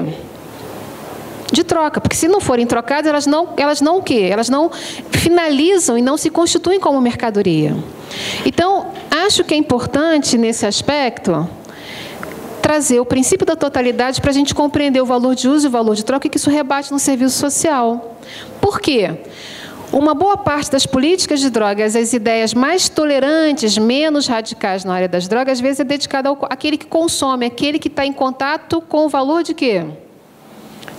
De troca, porque se não forem trocadas, elas não o quê? Elas não finalizam e não se constituem como mercadoria. Então, acho que é importante, nesse aspecto, trazer o princípio da totalidade para a gente compreender o valor de uso e o valor de troca e que isso rebate no serviço social. Por quê? Uma boa parte das políticas de drogas, as ideias mais tolerantes, menos radicais na área das drogas, às vezes é dedicada àquele que consome, aquele que está em contato com o valor de quê?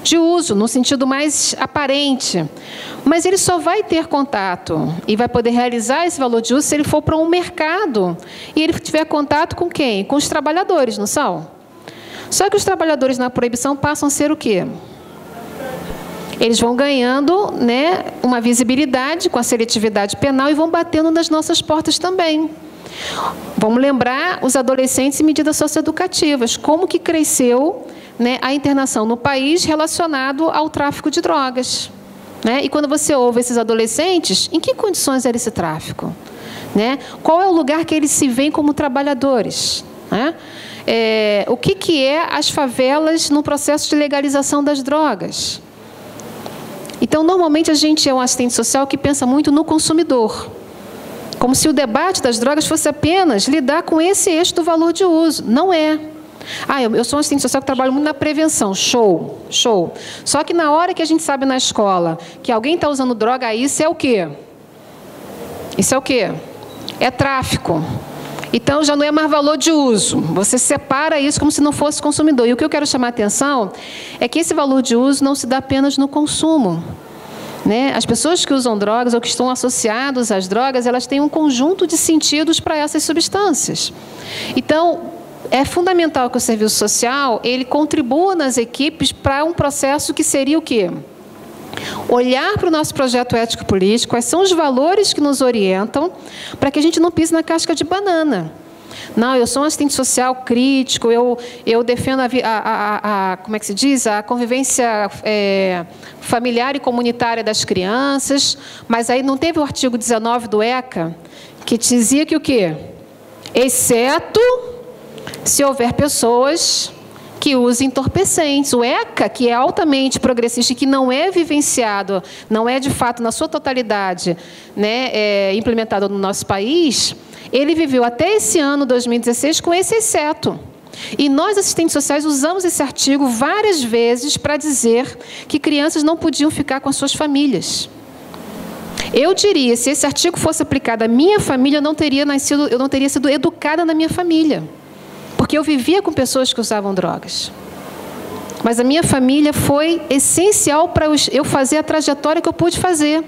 De uso, no sentido mais aparente. Mas ele só vai ter contato e vai poder realizar esse valor de uso se ele for para um mercado e ele tiver contato com quem? Com os trabalhadores, não são? Só que os trabalhadores na proibição passam a ser o quê? Eles vão ganhando, né, uma visibilidade com a seletividade penal e vão batendo nas nossas portas também. Vamos lembrar os adolescentes em medidas socioeducativas, como que cresceu, né, a internação no país relacionado ao tráfico de drogas. Né? E quando você ouve esses adolescentes, em que condições era esse tráfico? Né? Qual é o lugar que eles se veem como trabalhadores? Né? O que é as favelas no processo de legalização das drogas? Então, normalmente, a gente é um assistente social que pensa muito no consumidor. Como se o debate das drogas fosse apenas lidar com esse eixo do valor de uso. Não é. Eu sou um assistente social que trabalho muito na prevenção. Show, show. Só que na hora que a gente sabe na escola que alguém está usando droga, aí isso é o quê? Isso é o quê? É tráfico. Então, já não é mais valor de uso. Você separa isso como se não fosse consumidor. E o que eu quero chamar a atenção é que esse valor de uso não se dá apenas no consumo, né? As pessoas que usam drogas ou que estão associadas às drogas, elas têm um conjunto de sentidos para essas substâncias. Então, é fundamental que o serviço social ele contribua nas equipes para um processo que seria o quê? Olhar para o nosso projeto ético-político, quais são os valores que nos orientam para que a gente não pise na casca de banana. Não, eu sou um assistente social crítico, eu defendo como é que se diz? A convivência familiar e comunitária das crianças, mas aí não teve o artigo 19 do ECA, que dizia que o quê? Exceto se houver pessoas que usem entorpecentes. O ECA, que é altamente progressista e que não é vivenciado, não é de fato na sua totalidade, né, implementado no nosso país, ele viveu até esse ano, 2016, com esse exceto. E nós, assistentes sociais, usamos esse artigo várias vezes para dizer que crianças não podiam ficar com as suas famílias. Eu diria, se esse artigo fosse aplicado à minha família, eu não teria sido educada na minha família. Porque eu vivia com pessoas que usavam drogas. Mas a minha família foi essencial para eu fazer a trajetória que eu pude fazer.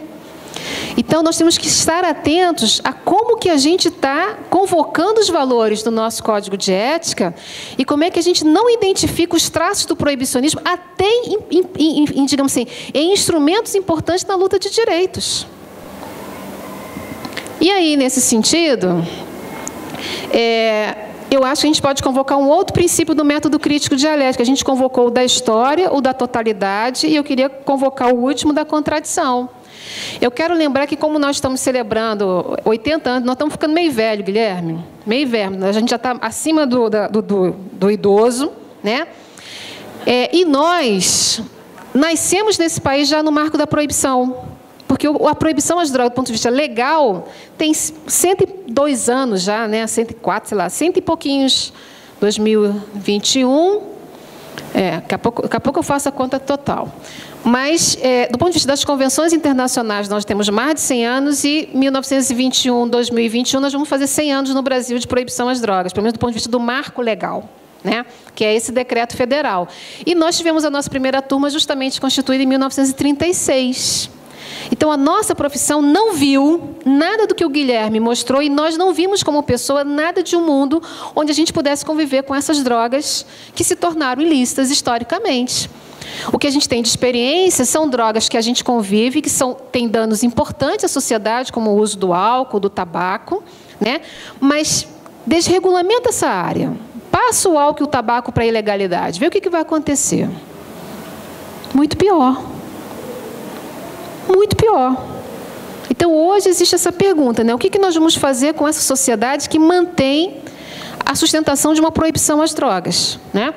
Então, nós temos que estar atentos a como que a gente está convocando os valores do nosso código de ética e como é que a gente não identifica os traços do proibicionismo até, digamos assim, em instrumentos importantes na luta de direitos. E aí, nesse sentido, eu acho que a gente pode convocar um outro princípio do método crítico dialético. A gente convocou o da história, o da totalidade, e eu queria convocar o último da contradição. Eu quero lembrar que, como nós estamos celebrando 80 anos, nós estamos ficando meio velho, Guilherme. Meio velho. A gente já está acima do idoso, né? E nós nascemos nesse país já no marco da proibição. Porque a proibição às drogas, do ponto de vista legal, tem 102 anos já, né? 104, sei lá, 100 e pouquinhos, 2021. Daqui a pouco eu faço a conta total. Mas, do ponto de vista das convenções internacionais, nós temos mais de 100 anos e 1921, 2021, nós vamos fazer 100 anos no Brasil de proibição às drogas, pelo menos do ponto de vista do marco legal, né? Que é esse decreto federal. E nós tivemos a nossa primeira turma justamente constituída em 1936. Então, a nossa profissão não viu nada do que o Guilherme mostrou e nós não vimos como pessoa nada de um mundo onde a gente pudesse conviver com essas drogas que se tornaram ilícitas historicamente. O que a gente tem de experiência são drogas que a gente convive, que têm danos importantes à sociedade, como o uso do álcool, do tabaco, né? Mas desregulamenta essa área. Passa o álcool e o tabaco para a ilegalidade. Vê o que vai acontecer. Muito pior. Muito pior. Então, hoje existe essa pergunta, né? O que nós vamos fazer com essa sociedade que mantém a sustentação de uma proibição às drogas, né?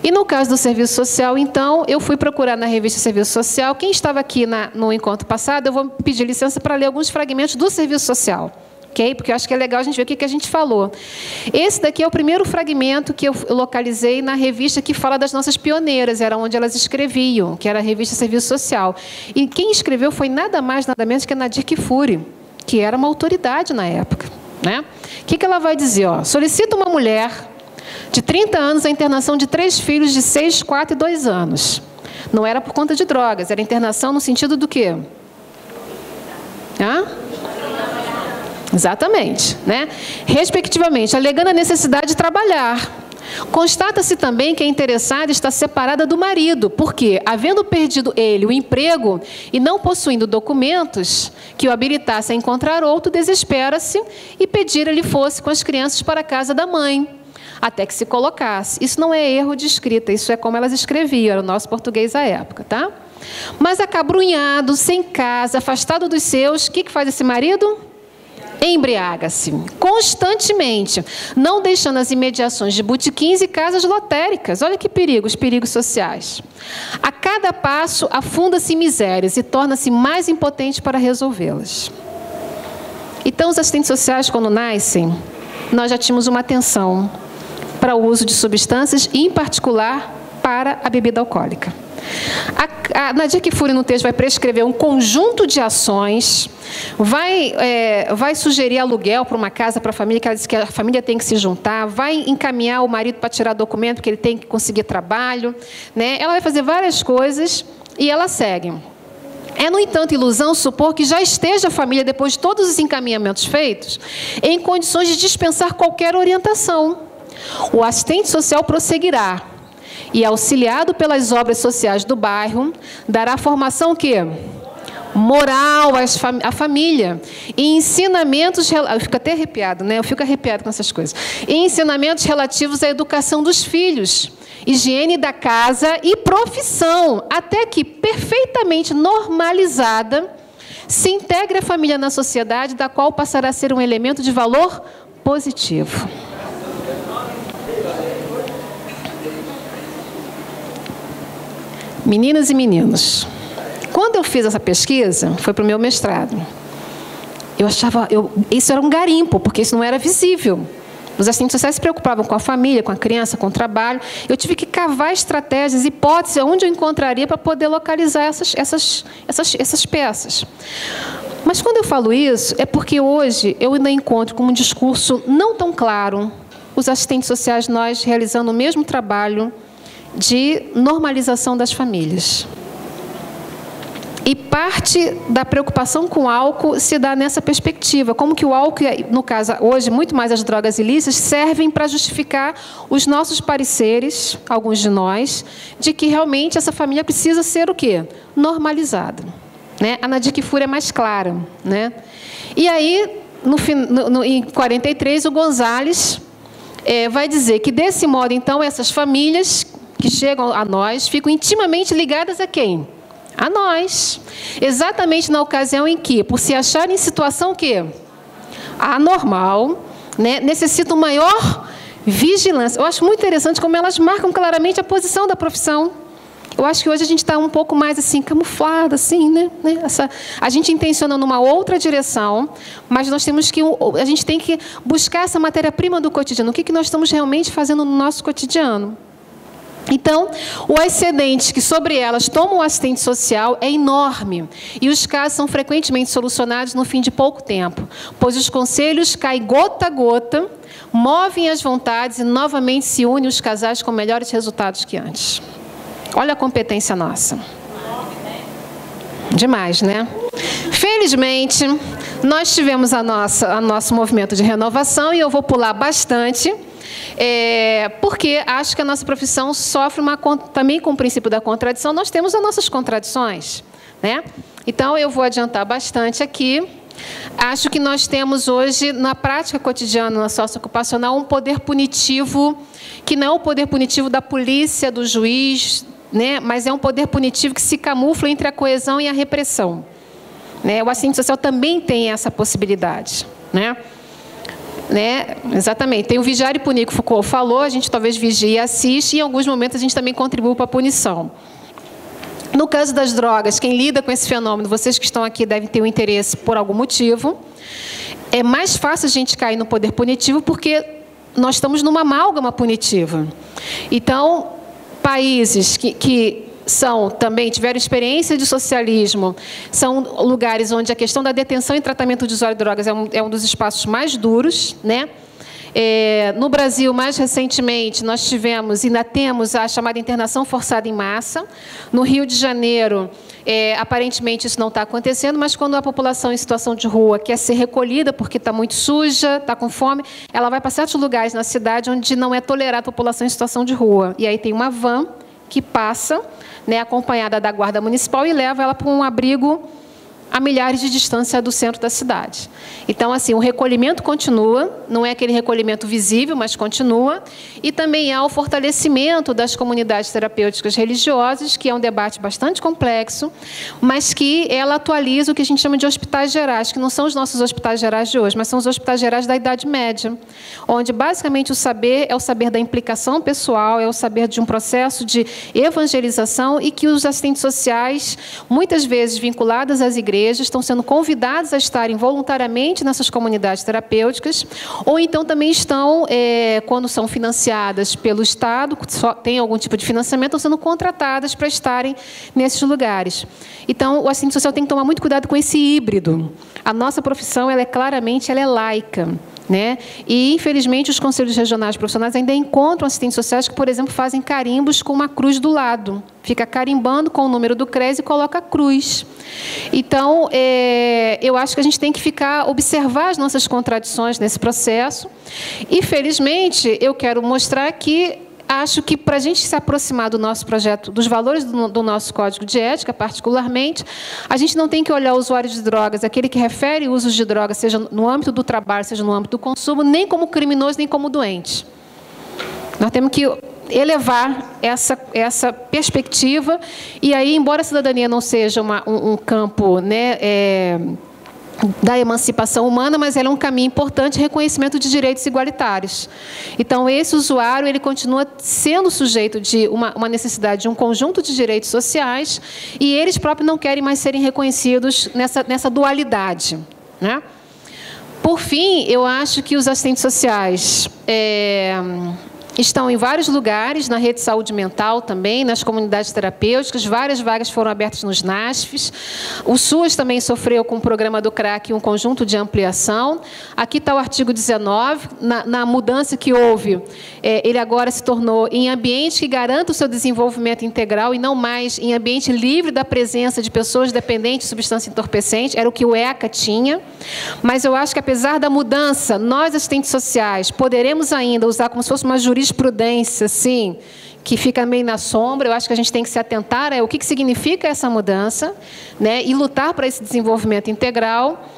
E no caso do serviço social, então, eu fui procurar na revista Serviço Social. Quem estava aqui no encontro passado, eu vou pedir licença para ler alguns fragmentos do serviço social, ok? Porque eu acho que é legal a gente ver o que a gente falou. Esse daqui é o primeiro fragmento que eu localizei na revista que fala das nossas pioneiras, era onde elas escreviam, que era a revista Serviço Social. E quem escreveu foi nada mais, nada menos que a Nadir Kfouri, que era uma autoridade na época, né? O que ela vai dizer? Solicita uma mulher de 30 anos a internação de 3 filhos de 6, 4 e 2 anos. Não era por conta de drogas, era internação no sentido do quê? Exatamente, né? Respectivamente, alegando a necessidade de trabalhar. Constata-se também que a interessada está separada do marido, porque, havendo perdido ele o emprego e não possuindo documentos que o habilitasse a encontrar outro, desespera-se e pedir-lhe fosse com as crianças para a casa da mãe, até que se colocasse. Isso não é erro de escrita, isso é como elas escreviam, era o nosso português à época, tá? Mas acabrunhado, sem casa, afastado dos seus, o que faz esse marido? Embriaga-se constantemente, não deixando as imediações de botequins e casas lotéricas. Olha que perigo, os perigos sociais. A cada passo, afunda-se em misérias e torna-se mais impotente para resolvê-las. Então, os assistentes sociais, quando nascem, nós já tínhamos uma atenção para o uso de substâncias, e, em particular, para a bebida alcoólica. A Nadir Kfouri, no texto, vai prescrever um conjunto de ações, vai sugerir aluguel para uma casa para a família, que ela diz que a família tem que se juntar, vai encaminhar o marido para tirar documento, porque ele tem que conseguir trabalho, né? Ela vai fazer várias coisas e ela segue. É, no entanto, ilusão supor que já esteja a família, depois de todos os encaminhamentos feitos, em condições de dispensar qualquer orientação. O assistente social prosseguirá e, auxiliado pelas obras sociais do bairro, dará formação quê? Moral à família e ensinamentos, eu fico até arrepiado, né? Eu fico arrepiado com essas coisas. E ensinamentos relativos à educação dos filhos, higiene da casa e profissão, até que, perfeitamente normalizada, se integre a família na sociedade, da qual passará a ser um elemento de valor positivo. Meninas e meninos, quando eu fiz essa pesquisa, foi para o meu mestrado, eu achava, isso era um garimpo, porque isso não era visível. Os assistentes sociais se preocupavam com a família, com a criança, com o trabalho. Eu tive que cavar estratégias, hipóteses, onde eu encontraria para poder localizar essas peças. Mas quando eu falo isso, é porque hoje eu ainda encontro com um discurso não tão claro os assistentes sociais, nós realizando o mesmo trabalho de normalização das famílias. E parte da preocupação com o álcool se dá nessa perspectiva, como que o álcool, no caso hoje, muito mais as drogas ilícitas, servem para justificar os nossos pareceres, alguns de nós, de que realmente essa família precisa ser o quê? Normalizada. Né? A Nadir Kfouri é mais clara. Né? E aí, em 43, o Gonzalez vai dizer que, desse modo, então, essas famílias que chegam a nós ficam intimamente ligadas a quem? A nós. Exatamente na ocasião em que, por se acharem em situação que anormal, né, necessitam maior vigilância. Eu acho muito interessante como elas marcam claramente a posição da profissão. Eu acho que hoje a gente está um pouco mais assim, camuflado, assim, né? A gente intenciona numa outra direção, mas a gente tem que buscar essa matéria-prima do cotidiano. O que nós estamos realmente fazendo no nosso cotidiano? Então, o excedente que sobre elas toma o assistente social é enorme e os casos são frequentemente solucionados no fim de pouco tempo, pois os conselhos caem gota a gota, movem as vontades e novamente se unem os casais com melhores resultados que antes. Olha a competência nossa. Demais, né? Felizmente, nós tivemos nosso movimento de renovação e eu vou pular bastante, porque acho que a nossa profissão sofre também com o princípio da contradição. Nós temos as nossas contradições, né? Então, eu vou adiantar bastante aqui. Acho que nós temos hoje, na prática cotidiana, na socioocupacional, um poder punitivo, que não é o poder punitivo da polícia, do juiz, né? Mas é um poder punitivo que se camufla entre a coesão e a repressão. Né? O assistente social também tem essa possibilidade, né? Exatamente. Tem o vigiar e punir que Foucault falou, a gente talvez vigie e assiste, e em alguns momentos a gente também contribui para a punição. No caso das drogas, quem lida com esse fenômeno, vocês que estão aqui devem ter um interesse por algum motivo, é mais fácil a gente cair no poder punitivo porque nós estamos numa amálgama punitiva. Então, países que também tiveram experiência de socialismo, são lugares onde a questão da detenção e tratamento de usuário de drogas é um dos espaços mais duros, né? No Brasil, mais recentemente, nós tivemos, ainda temos, a chamada internação forçada em massa. No Rio de Janeiro, aparentemente isso não está acontecendo, mas quando a população em situação de rua quer ser recolhida porque está muito suja, está com fome, ela vai para certos lugares na cidade onde não é tolerada a população em situação de rua. E aí tem uma van que passa, né, acompanhada da guarda municipal, e leva ela para um abrigo a milhares de distância do centro da cidade. Então, assim, o recolhimento continua, não é aquele recolhimento visível, mas continua, e também há o fortalecimento das comunidades terapêuticas religiosas, que é um debate bastante complexo, mas que ela atualiza o que a gente chama de hospitais gerais, que não são os nossos hospitais gerais de hoje, mas são os hospitais gerais da Idade Média, onde, basicamente, o saber é o saber da implicação pessoal, é o saber de um processo de evangelização, e que os assistentes sociais, muitas vezes vinculados às igrejas, igreja, estão sendo convidados a estarem voluntariamente nessas comunidades terapêuticas, ou então também estão, quando são financiadas pelo Estado, tem algum tipo de financiamento, estão sendo contratadas para estarem nesses lugares. Então, o assistente social tem que tomar muito cuidado com esse híbrido. A nossa profissão, ela é laica, né? E, infelizmente, os conselhos regionais profissionais ainda encontram assistentes sociais que, por exemplo, fazem carimbos com uma cruz do lado. Fica carimbando com o número do CRES e coloca a cruz. Então, eu acho que a gente tem que observar as nossas contradições nesse processo. E, felizmente, eu quero mostrar que acho que, para a gente se aproximar do nosso projeto, dos valores do nosso Código de Ética, particularmente, a gente não tem que olhar o usuário de drogas, aquele que refere usos de drogas, seja no âmbito do trabalho, seja no âmbito do consumo, nem como criminoso, nem como doente. Nós temos que elevar essa perspectiva, e aí, embora a cidadania não seja um campo, né, da emancipação humana, mas ela é um caminho importante de reconhecimento de direitos igualitários. Então, esse usuário, ele continua sendo sujeito de uma necessidade de um conjunto de direitos sociais, e eles próprios não querem mais serem reconhecidos nessa dualidade, né? Por fim, eu acho que os assistentes sociais estão em vários lugares, na rede de saúde mental também, nas comunidades terapêuticas, várias vagas foram abertas nos NASFs. O SUS também sofreu com o programa do CRAC um conjunto de ampliação. Aqui está o artigo 19, na mudança que houve, ele agora se tornou em ambiente que garanta o seu desenvolvimento integral e não mais em ambiente livre da presença de pessoas dependentes de substância entorpecente, era o que o ECA tinha. Mas eu acho que, apesar da mudança, nós, assistentes sociais, poderemos ainda usar como se fosse uma jurisprudência, assim, que fica meio na sombra. Eu acho que a gente tem que se atentar a o que significa essa mudança, né, e lutar para esse desenvolvimento integral.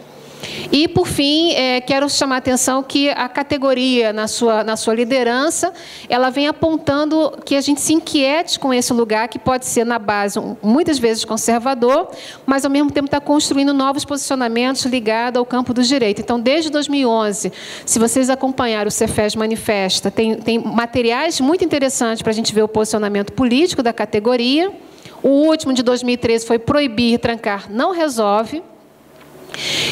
E, por fim, quero chamar a atenção que a categoria, na sua liderança, ela vem apontando que a gente se inquiete com esse lugar, que pode ser, na base, muitas vezes conservador, mas, ao mesmo tempo, está construindo novos posicionamentos ligados ao campo do direito. Então, desde 2011, se vocês acompanharem o Cefes Manifesta, tem materiais muito interessantes para a gente ver o posicionamento político da categoria. O último, de 2013, foi proibir, trancar, não resolve.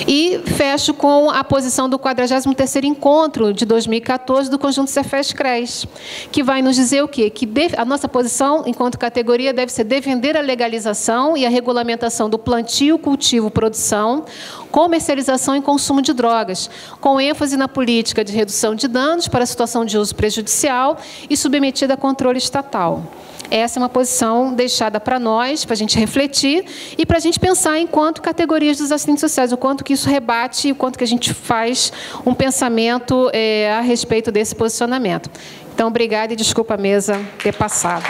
E fecho com a posição do 43º encontro de 2014 do conjunto Cefes-CRES, que vai nos dizer o quê? Que a nossa posição, enquanto categoria, deve ser defender a legalização e a regulamentação do plantio, cultivo, produção, comercialização e consumo de drogas, com ênfase na política de redução de danos para a situação de uso prejudicial e submetida a controle estatal. Essa é uma posição deixada para nós, para a gente refletir e para a gente pensar enquanto categorias dos assistentes sociais, o quanto que isso rebate e o quanto que a gente faz um pensamento a respeito desse posicionamento. Então, obrigada e desculpa a mesa ter passado.